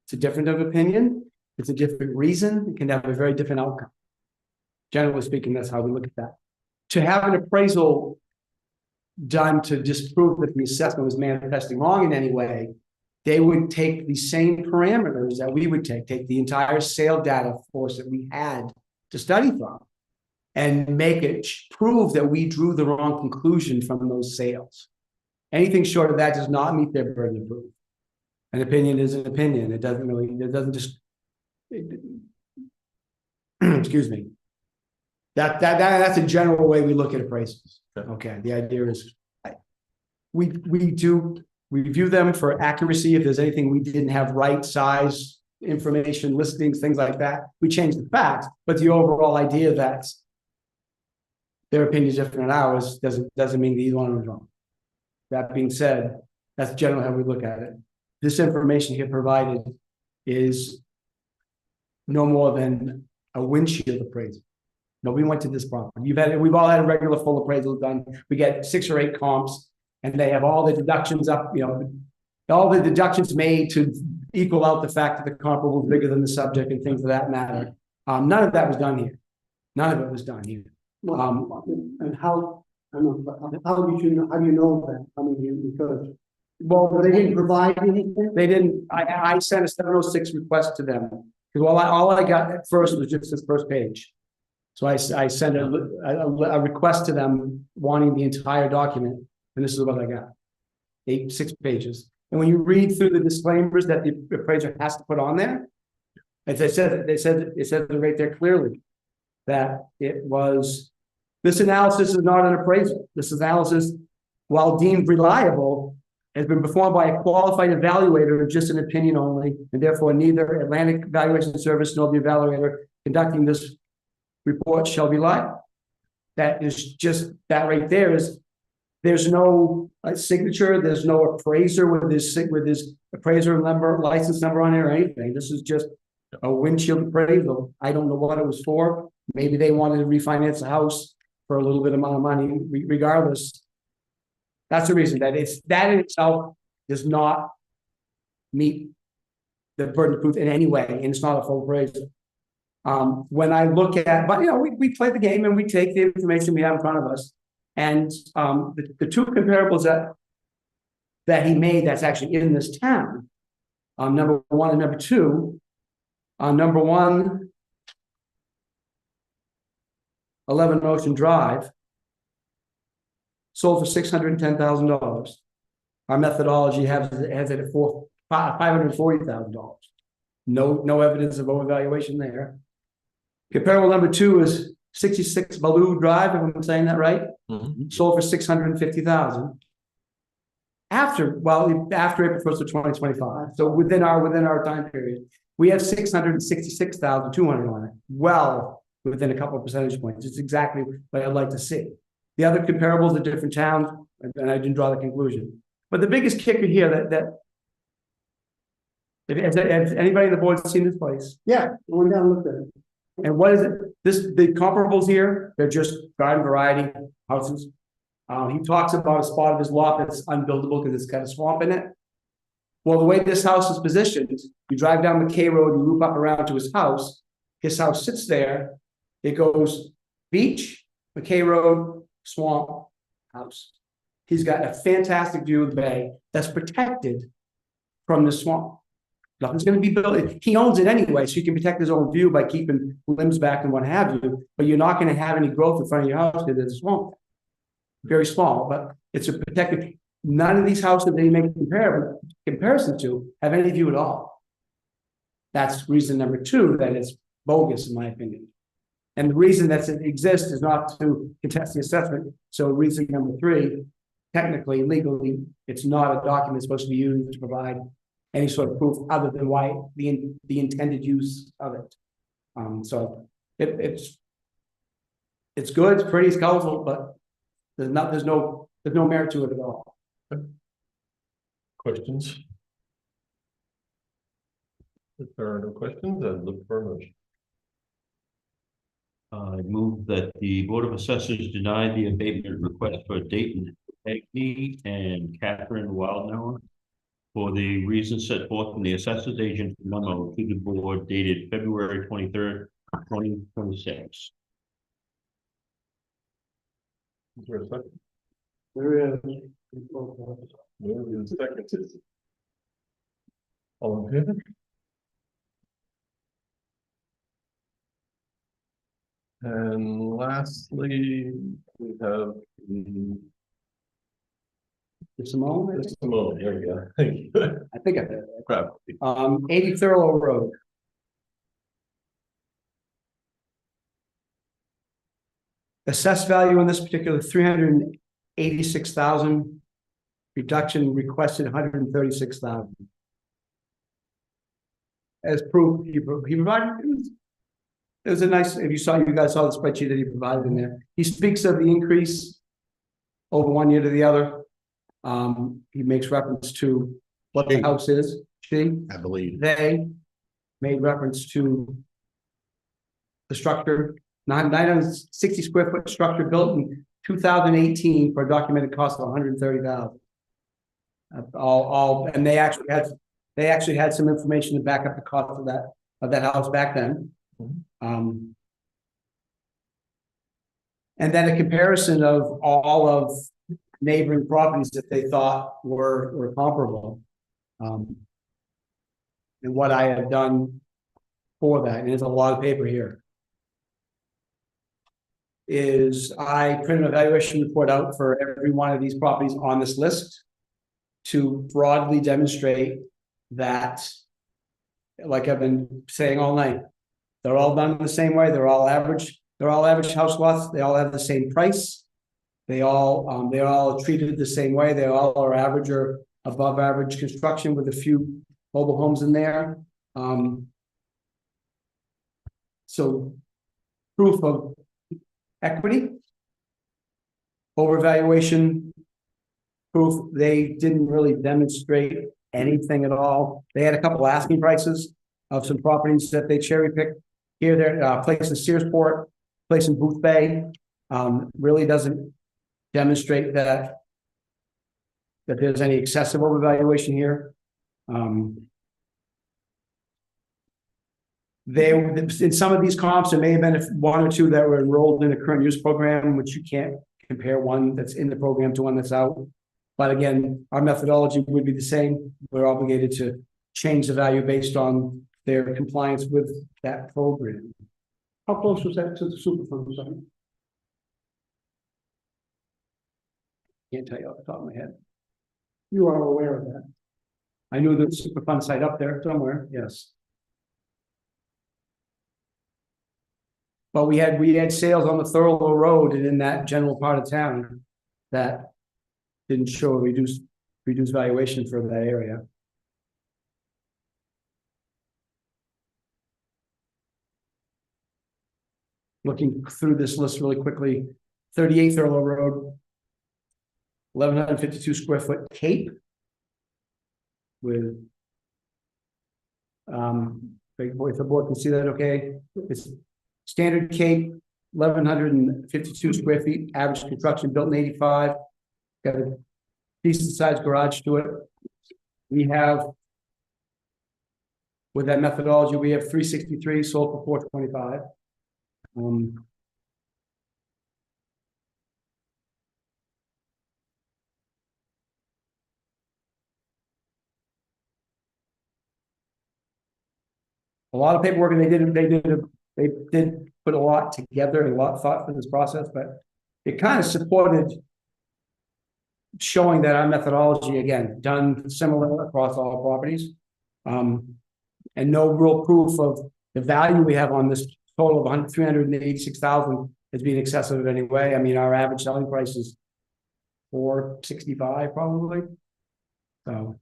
It's a different of opinion. It's a different reason. It can have a very different outcome. Generally speaking, that's how we look at that. To have an appraisal done to disprove that the assessment was manifesting wrong in any way, they would take the same parameters that we would take the entire sale data force that we had to study from, and make it prove that we drew the wrong conclusion from those sales. Anything short of that does not meet their burden of proof. An opinion is an opinion. It doesn't just, excuse me. That's a general way we look at appraisals. Okay, the idea is, we view them for accuracy. If there's anything we didn't have right, size, information, listings, things like that, we change the facts. But the overall idea that their opinion is different than ours doesn't mean that either one is wrong. That being said, that's generally how we look at it. This information here provided is no more than a windshield appraisal. Nobody went to this property. We've all had a regular full appraisal done. We get 6 or 8 comps, and they have all the deductions up, all the deductions made to equal out the fact that the comparable is bigger than the subject and things of that matter. None of that was done here. None of it was done here. And how do you know that? I mean, because they didn't provide anything. They didn't. I sent a 706 request to them because all I got at first was just this first page. So I sent a request to them wanting the entire document, and this is what I got: 6 pages. And when you read through the disclaimers that the appraiser has to put on there, as I said, it said right there clearly that this analysis is not an appraisal. This analysis, while deemed reliable, has been performed by a qualified evaluator of just an opinion only, and therefore neither Atlantic Valuation Service nor the evaluator conducting this report shall be liable. That is just, that right there is, there's no signature, there's no appraiser with his appraiser number, license number on it or anything. This is just a windshield appraisal. I don't know what it was for. Maybe they wanted to refinance the house for a little bit amount of money. Regardless, that's the reason that that in itself does not meet the burden of proof in any way, and it's not a full appraisal. When I look at, but we play the game and we take the information we have in front of us, and the 2 comparables that he made that's actually in this town, number 1 and number 2. Number 1, 11 Ocean Drive, sold for $610,000. Our methodology has it at $540,000. No evidence of overvaluation there. Comparable number 2 is 66 Baloo Drive, if I'm saying that right. Sold for $650,000. After April 1st of 2025. So within our time period, we have $666,200 on it. Well, within a couple of percentage points. It's exactly what I'd like to see. The other comparables are different towns, and I didn't draw the conclusion. But the biggest kicker here has anybody on the board seen this place? Yeah, I went down and looked at it. And what is it? The comparables here, they're just garden variety houses. He talks about a spot of his lot that's unbuildable because it's got a swamp in it. Well, the way this house is positioned, you drive down McKay Road, you loop up around to his house sits there, it goes beach, McKay Road, swamp, house. He's got a fantastic view of the bay that's protected from the swamp. Nothing's gonna be built, he owns it anyway, so he can protect his own view by keeping limbs back and what have you, but you're not gonna have any growth in front of your house because it's a swamp. Very small, but it's a protected, none of these houses that you make comparison to have any view at all. That's reason number two, that it's bogus in my opinion. And the reason that it exists is not to contest the assessment, so reason number three, technically, legally, it's not a document supposed to be used to provide any sort of proof other than why the intended use of it. So it's good, it's pretty, it's colorful, but there's no merit to it at all. Questions? If there are no questions, I'd look for a motion. I move that the Board of Assessors deny the abatement request for Dayton Peggy and Catherine Wildnow for the reasons set forth in the assessors agent memo to the board dated February 23rd, 2026. Is there a second? There is. Moved and seconded. All in favor? And lastly, we have Simone, Simone, there we go. Thank you. I think I did. Crap. 80 Thurlow Road. Assessed value on this particular 386,000. Reduction requested 136,000. As proof, he provided. It was a nice. If you guys saw the spreadsheet that he provided in there. He speaks of the increase over one year to the other. He makes reference to what the house is. I believe. They made reference to the structure, 960 square foot structure built in 2018 for a documented cost of 130,000. And they actually had some information to back up the cost of that house back then. And then a comparison of all of neighboring properties that they thought were comparable. And what I have done for that, and there's a lot of paper here, is I print an evaluation report out for every one of these properties on this list to broadly demonstrate that, like I've been saying all night, they're all done the same way. They're all average house lots. They all have the same price. They're all treated the same way. They all are average or above average construction with a few mobile homes in there. So proof of equity, overvaluation proof. They didn't really demonstrate anything at all. They had a couple asking prices of some properties that they cherry picked. Here, their place in Searsport, place in Booth Bay, really doesn't demonstrate that there's any excessive overvaluation here. In some of these comps, there may have been one or two that were enrolled in a current use program, which you can't compare one that's in the program to one that's out. But again, our methodology would be the same. We're obligated to change the value based on their compliance with that program. How close was that to the Superfund site? Can't tell you off the top of my head. You are aware of that. I knew the Superfund site up there somewhere, yes. But we had sales on the Thurlow Road and in that general part of town that didn't show a reduced valuation for that area. Looking through this list really quickly, 38 Thurlow Road, 1,152 square foot cape with, if the board can see that, okay, it's Standard Cape, 1,152 square feet, average construction built in 85. Got a decent sized garage to it. We have, with that methodology, we have 363 sold for 425. A lot of paperwork, and they did put a lot together and a lot of thought for this process, but it kind of supported showing that our methodology, again, done similar across all properties. And no real proof of the value we have on this total of 386,000 as being excessive in any way. I mean, our average selling price is 465 probably. So.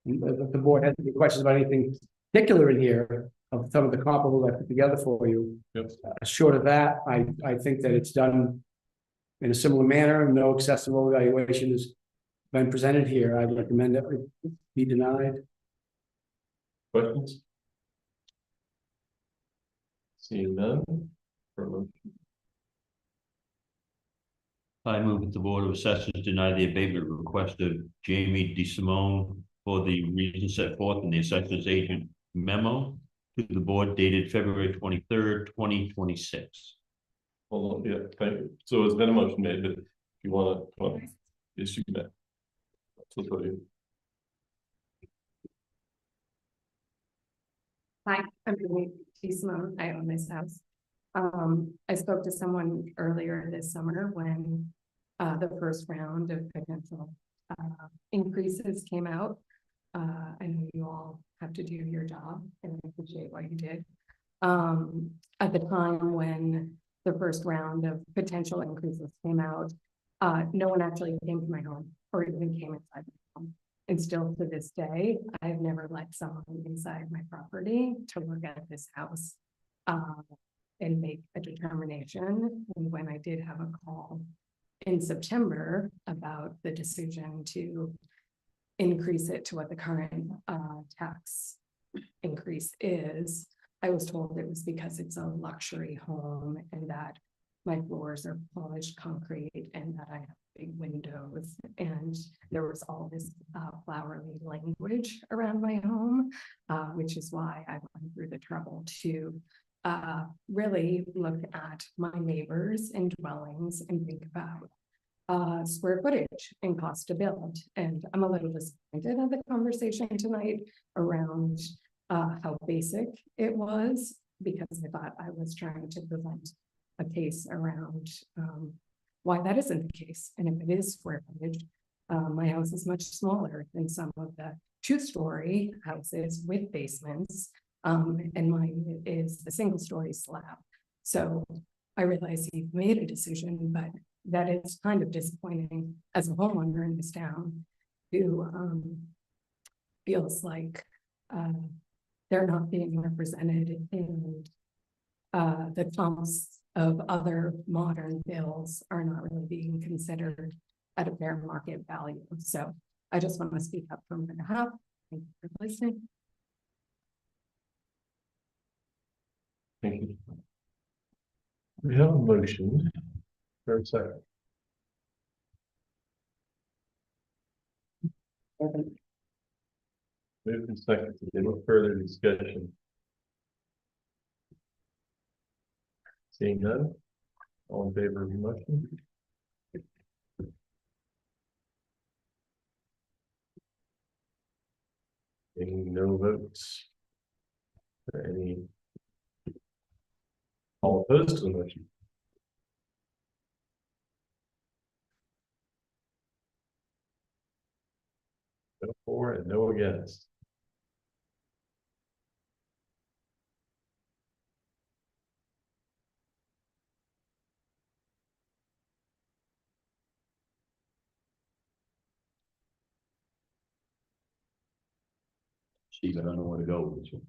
If the board has any questions about anything particular in here of some of the comparables I put together for you. Yep. Short of that, I think that it's done in a similar manner. No excessive evaluation has been presented here. I'd recommend that it be denied. Questions? Seeing none. For a motion. I move that the Board of Assessors deny the abatement request of Jamie DeSimone for the reasons set forth in the assessor's agent memo to the board dated February 23rd, 2026. Hold on, yeah, thank you. So it's been a motion made, but if you want to, issue that. Hi, I'm Jamie Simone. I own this house. I spoke to someone earlier this summer when the first round of potential increases came out. I know you all have to do your job and I appreciate what you did. At the time when the first round of potential increases came out, no one actually came to my home or even came inside my home. And still to this day, I've never let someone inside my property to look at this house and make a determination. And when I did have a call in September about the decision to increase it to what the current tax increase is, I was told it was because it's a luxury home and that my floors are polished concrete and that I have big windows, and there was all this flowery language around my home, which is why I went through the trouble to really look at my neighbors and dwellings and think about square footage and cost to build. And I'm a little disappointed at the conversation tonight around how basic it was, because I thought I was trying to present a case around why that isn't the case. And if it is square footage, my house is much smaller than some of the two-story houses with basements, and mine is a single-story slab. So I realize you've made a decision, but that is kind of disappointing as a homeowner in this town who feels like they're not being represented in the comps of other modern bills are not really being considered at a fair market value. So I just want to speak up for my behalf. Thank you for listening. Thank you. We have a motion. For a second. Move in second. Any further discussion? Seeing none, all in favor of the motion? Any no votes? Or any? All opposed to the motion? No for and no against. Steve, I don't know where to go with this one.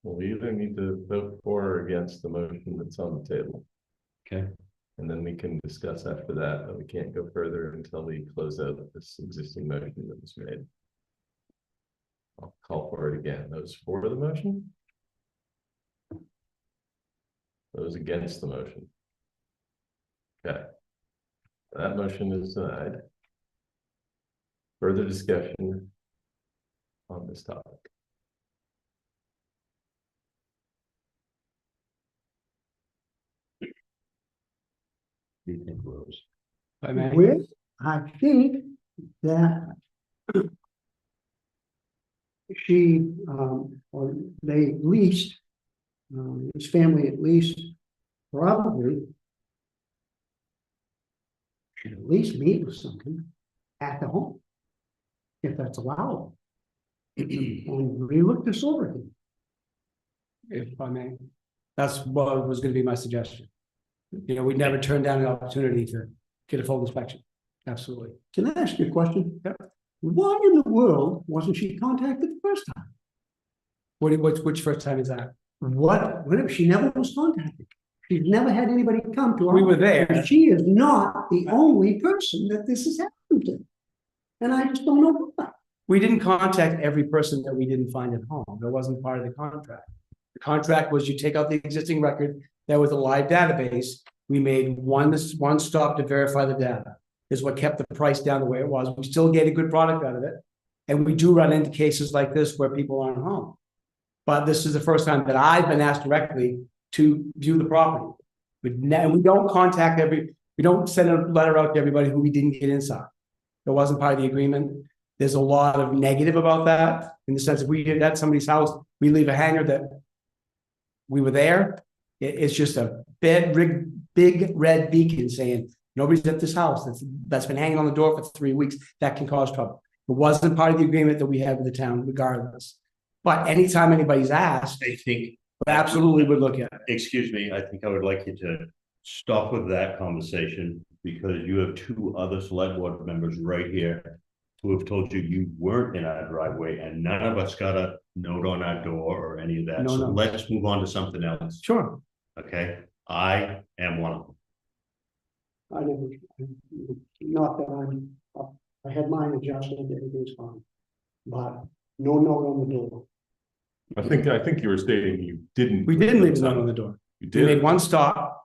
We'll either need to vote for or against the motion that's on the table. Okay. And then we can discuss after that, but we can't go further until we close out this existing motion that was made. I'll call for it again. Those for the motion? Those against the motion? Okay. That motion is denied. Further discussion on this topic? Do you think, Rose? With, I think that she, or they leased, his family at least, probably should at least meet with something at the home, if that's allowed. And relook this over again. If I may, that's what was gonna be my suggestion. You know, we never turned down the opportunity to get a full inspection. Absolutely. Can I ask you a question? Why in the world wasn't she contacted the first time? Which first time is that? Whenever she never was contacted. She's never had anybody come to her. We were there. And she is not the only person that this has happened to. And I just don't know why. We didn't contact every person that we didn't find at home. That wasn't part of the contract. The contract was you take out the existing record, that was a live database. We made one stop to verify the data. Is what kept the price down the way it was. We still get a good product out of it. And we do run into cases like this where people aren't home. But this is the first time that I've been asked directly to view the property. We don't contact we don't send a letter out to everybody who we didn't get inside. It wasn't part of the agreement. There's a lot of negative about that, in the sense if we did at somebody's house, we leave a hanger that we were there. It's just a big red beacon saying, nobody's at this house. That's been hanging on the door for 3 weeks. That can cause trouble. It wasn't part of the agreement that we had with the town regardless. But anytime anybody's asked, I think, absolutely would look at it. excuse me, I think I would like you to stop with that conversation because you have two other select board members right here who have told you you weren't in our driveway and none of us got a note on our door or any of that. No, So no. let's move on to something else. Sure. Okay, I am one of them. I never, not that I had mine adjusted, everything's fine. But no note on the door. I think you were stating you didn't. We didn't leave a note on the door. You We made did, one stop,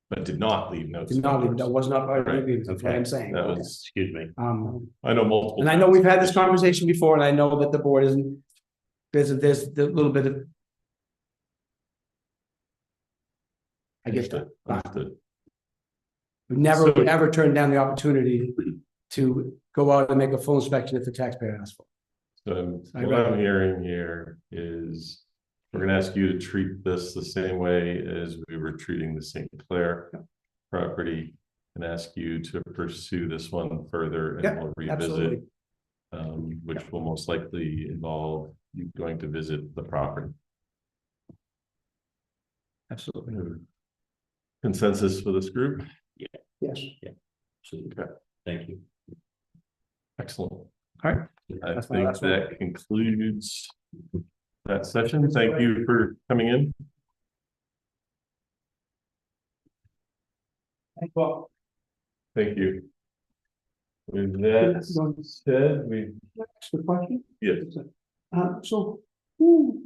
but did not leave notes. did not leave, that was not part of the Right. agreement, that's what I'm saying. That was, Excuse me. I know multiple. And I know we've had this conversation before, and I know that the board isn't, there's a little bit of. I get that. Understood. We never, So- ever turned down the opportunity to go out and make a full inspection if the taxpayer asked for. So I what read I'm it. hearing here is we're gonna ask you to treat this the same way as we were treating the St. Clair property and ask you to pursue this one further Yeah, and we'll revisit. absolutely. Which will most likely involve you going to visit the property. Absolutely. Consensus for this group? Yes. Okay, Thank you. excellent. All right. I That's my think last one. that concludes that session. Thank you for coming in. Well, Thank you. With that said, we, That's the question. yes, So who,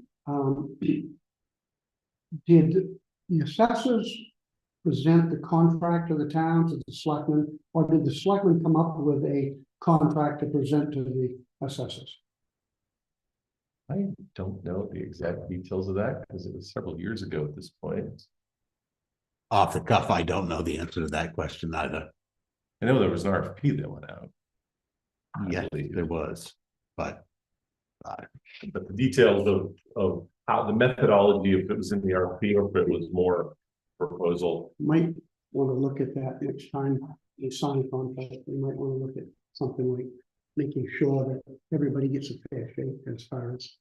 did the assessors present the contract to the town, to the selectmen, or did the selectmen come up with a contract to present to the assessors? I don't know the exact details of that because it was several years ago at this point. Off the cuff, I don't know the answer to that question either. I know there was an RFP that went out. Yes, there was, but But the details of how the methodology, if it was in the RFP or if it was more proposal. Might want to look at that next time you sign a contract. We might want to look at something like making sure that everybody gets a fair shake as far as.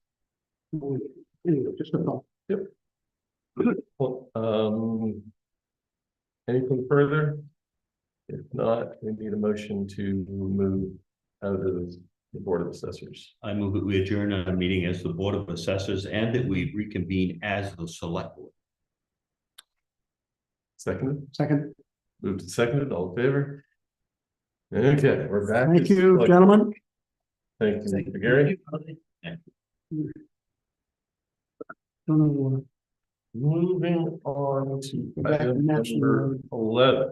Anyway, just a thought. Well, anything further? If not, we need a motion to move out of the Board of Assessors. I move that we adjourn our meeting as the Board of Assessors and that we reconvene as the Select Board. Seconded, Second, moved and seconded, all in favor? Okay, we're back. thank you, gentlemen. Thank you, Gary. Don't know, Moving on to Go back to item National number Road. 11.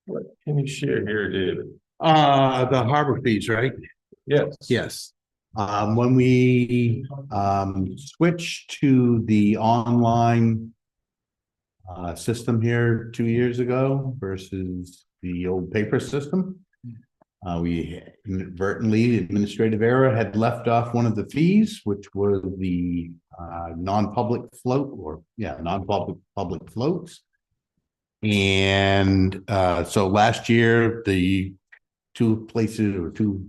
What can you share here, David? The harbor fees, right? Yes. Yes. When we switched to the online system here 2 years ago versus the old paper system. We inadvertently, administrative error, had left off one of the fees, which was the non-public float, or non-public floats. And so last year, the two places or two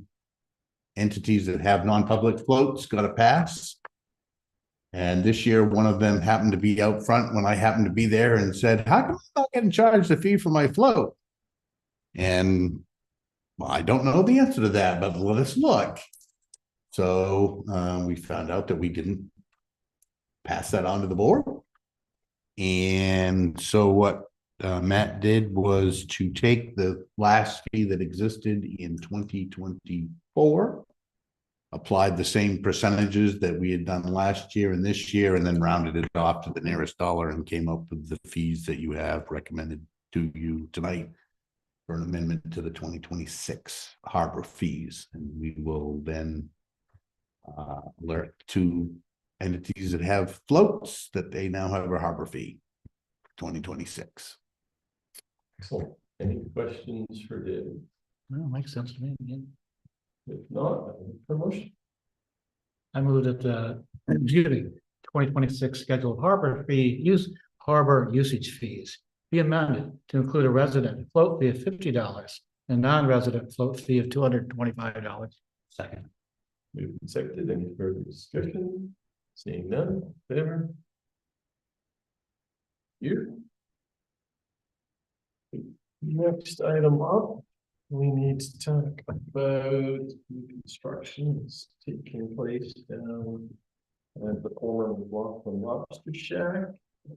entities that have non-public floats got a pass. And this year, one of them happened to be out front when I happened to be there and said, "How come I'm not getting charged a fee for my float?" And well, I don't know the answer to that, but let us look. So we found out that we didn't pass that on to the board. And so what Matt did was to take the last fee that existed in 2024, applied the same percentages that we had done last year and this year, and then rounded it off to the nearest dollar and came up with the fees that you have recommended to you tonight for an amendment to the 2026 harbor fees. And we will then alert to entities that have floats that they now have a harbor fee 2026. Excellent. Any questions for David? No, makes sense to me. Yeah. If not, promotion. I moved at excuse me, 2026 scheduled harbor harbor usage fees be amended to include a resident float fee of $50 and non-resident float fee of $225. Second. Moved and seconded. Any further discussion? Seeing none, favor? You. Next item up, we need to talk about construction that's taking place down at the former McLaughlin Lobster Shack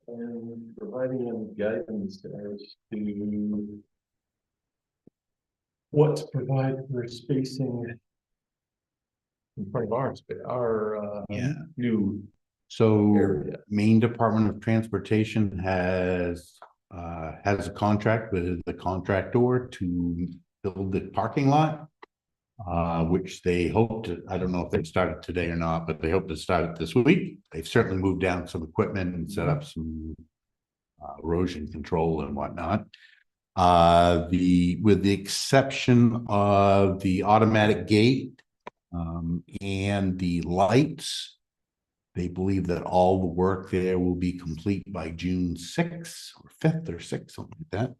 and providing them guidance as to what to provide for spacing in front of our new. So area. Maine Department of Transportation has a contract with the contractor to build the parking lot, which they hope to, I don't know if they started today or not, but they hope to start it this week. They've certainly moved down some equipment and set up some erosion control and whatnot. With the exception of the automatic gate and the lights, they believe that all the work there will be complete by June 6th or 5th or 6th, something like that.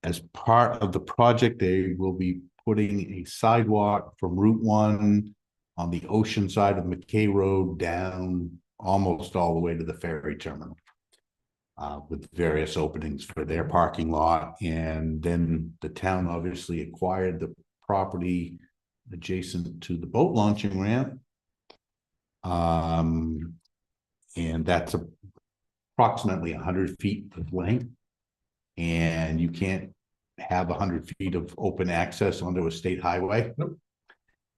As part of the project, they will be putting a sidewalk from Route 1 on the ocean side of McKay Road down almost all the way to the ferry terminal, with various openings for their parking lot. And then the town obviously acquired the property adjacent to the boat launching ramp. And that's approximately 100 feet of length. And you can't have 100 feet of open access onto a state highway. Nope.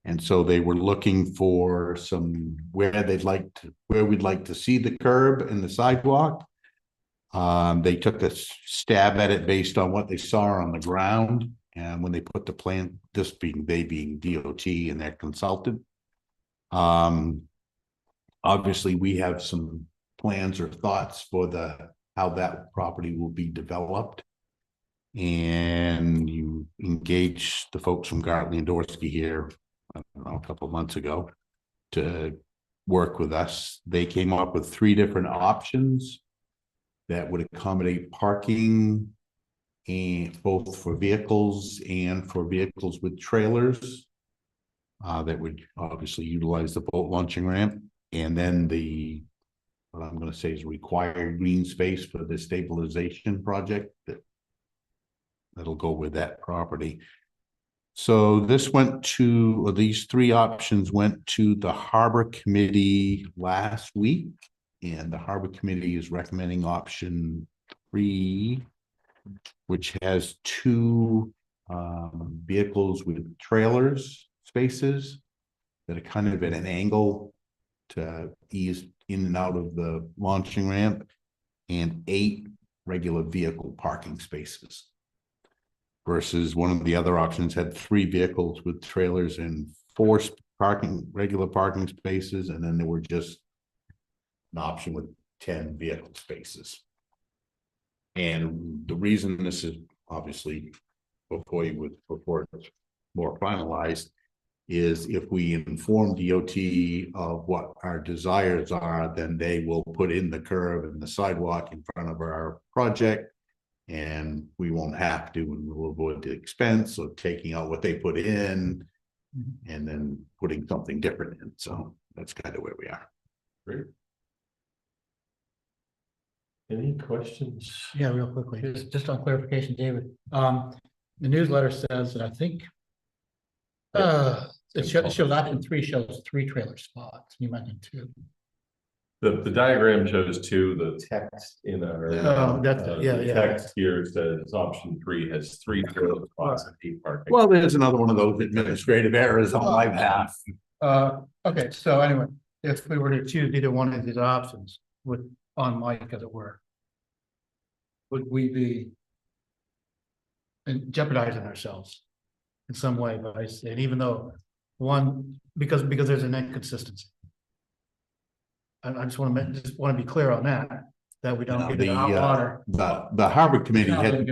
And so they were looking for where we'd like to see the curb and the sidewalk. They took a stab at it based on what they saw on the ground. And when they put the plan, they being DOT and their consultant. Obviously, we have some plans or thoughts for how that property will be developed. And you engage the folks from Gartley and Dorsey here, I don't know, a couple of months ago to work with us. They came up with 3 different options that would accommodate parking and both for vehicles and for vehicles with trailers that would obviously utilize the boat launching ramp. And then what I'm going to say is required green space for the stabilization project that'll go with that property. So these 3 options went to the Harbor Committee last week, and the Harbor Committee is recommending option 3, which has 2 vehicles with trailers spaces. that are kind of at an angle to ease in and out of the launching ramp, and 8 regular vehicle parking spaces. Versus one of the other options had 3 vehicles with trailers and 4 regular parking spaces, and then there were just an option with 10 vehicle spaces. And the reason this is obviously before it's more finalized is if we inform DOT of what our desires are, then they will put in the curb and the sidewalk in front of our project. And we won't have to, and we'll avoid the expense of taking out what they put in and then putting something different in. So that's kind of where we are. Great. Any questions? Yeah, real quickly, just on clarification, David, the newsletter says that I think. It shows option 3 shows 3 trailer spots, you mentioned 2. The diagram shows 2, the text in our. Oh, that's, the text here says option 3 has 3 trailer spots and 8 parking. Well, there's another one of those administrative errors on my behalf. Okay, so anyway, if we were to choose either one of these options with, on Mike, as it were, would we be jeopardizing ourselves in some way by saying, even though one, because there's an inconsistency? I just want to be clear on that we don't get out of order. The Harbor Committee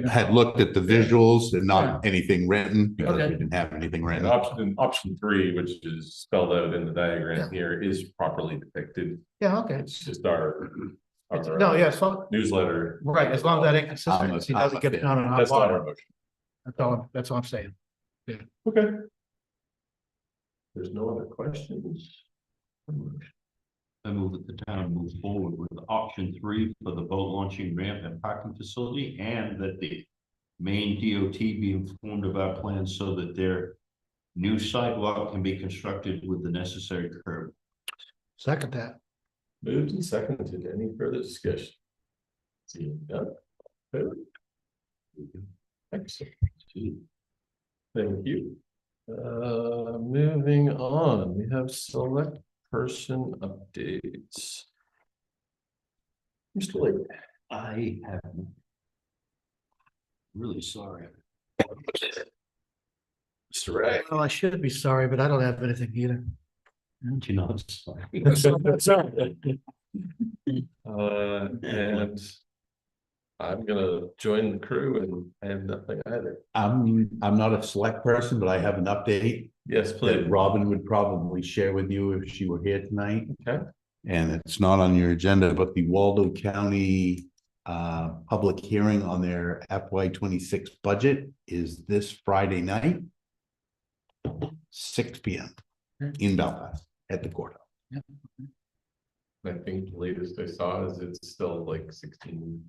had looked at the visuals and not anything written, because we didn't have anything written. Option 3, which is spelled out in the diagram here, is properly depicted. Yeah, okay. It's just our newsletter. Right, as long as that inconsistency doesn't get down in hot water. That's all I'm saying. Yeah. Okay. There's no other questions. I move that the town move forward with option 3 for the boat launching ramp and parking facility, and that the Maine DOT be informed of our plans so that their new sidewalk can be constructed with the necessary curb. Second that. Moved and seconded. Any further discussion? Seeing none. Excellent. Thank you. Moving on, we have select person updates. Mr. Lake. I have really sorry. Mr. Ray. Well, I should be sorry, but I don't have anything either. You know, I'm sorry. And I'm gonna join the crew, and I have nothing either. I'm not a select person, but I have an update. Yes, please. That Robin would probably share with you if she were here tonight. Okay. And it's not on your agenda, but the Waldo County public hearing on their FY26 budget is this Friday night, 6 p.m. in Belfast at the courthouse. Yeah. I think the latest I saw is it's still like 16%.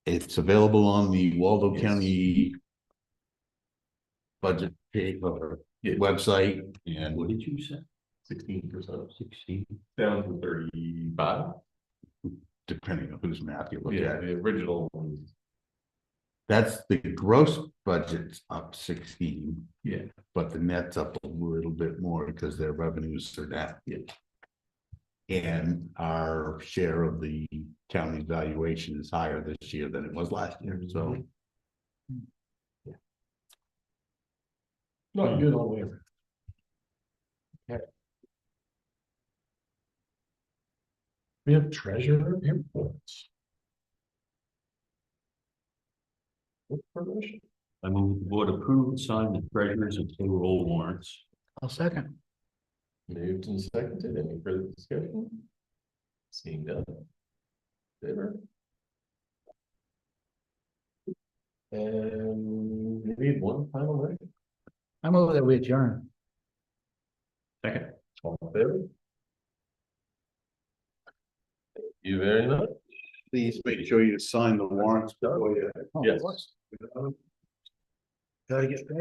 It's available on the Waldo Yes. County budget page or website. And What did you say? 16%. 16. Down to 35. depending on whose math you look Yeah, at. the original one. That's the gross budget's up 16. Yeah. But the net's up a little bit more because their revenues are down. Yeah. And our share of the county's valuation is higher this year than it was last year, so. Yeah. Not good all the way around. Okay. We have treasurer imports. With permission. I move the board approve and sign the treasurer's and payroll warrants. I'll second. Moved and seconded. Any further discussion? Seeing none. Favor? And we need one final night. I move that we adjourn. Second. All in favor? Thank you very much. Please make sure you sign the warrants before you. Oh, Yes. Gotta get.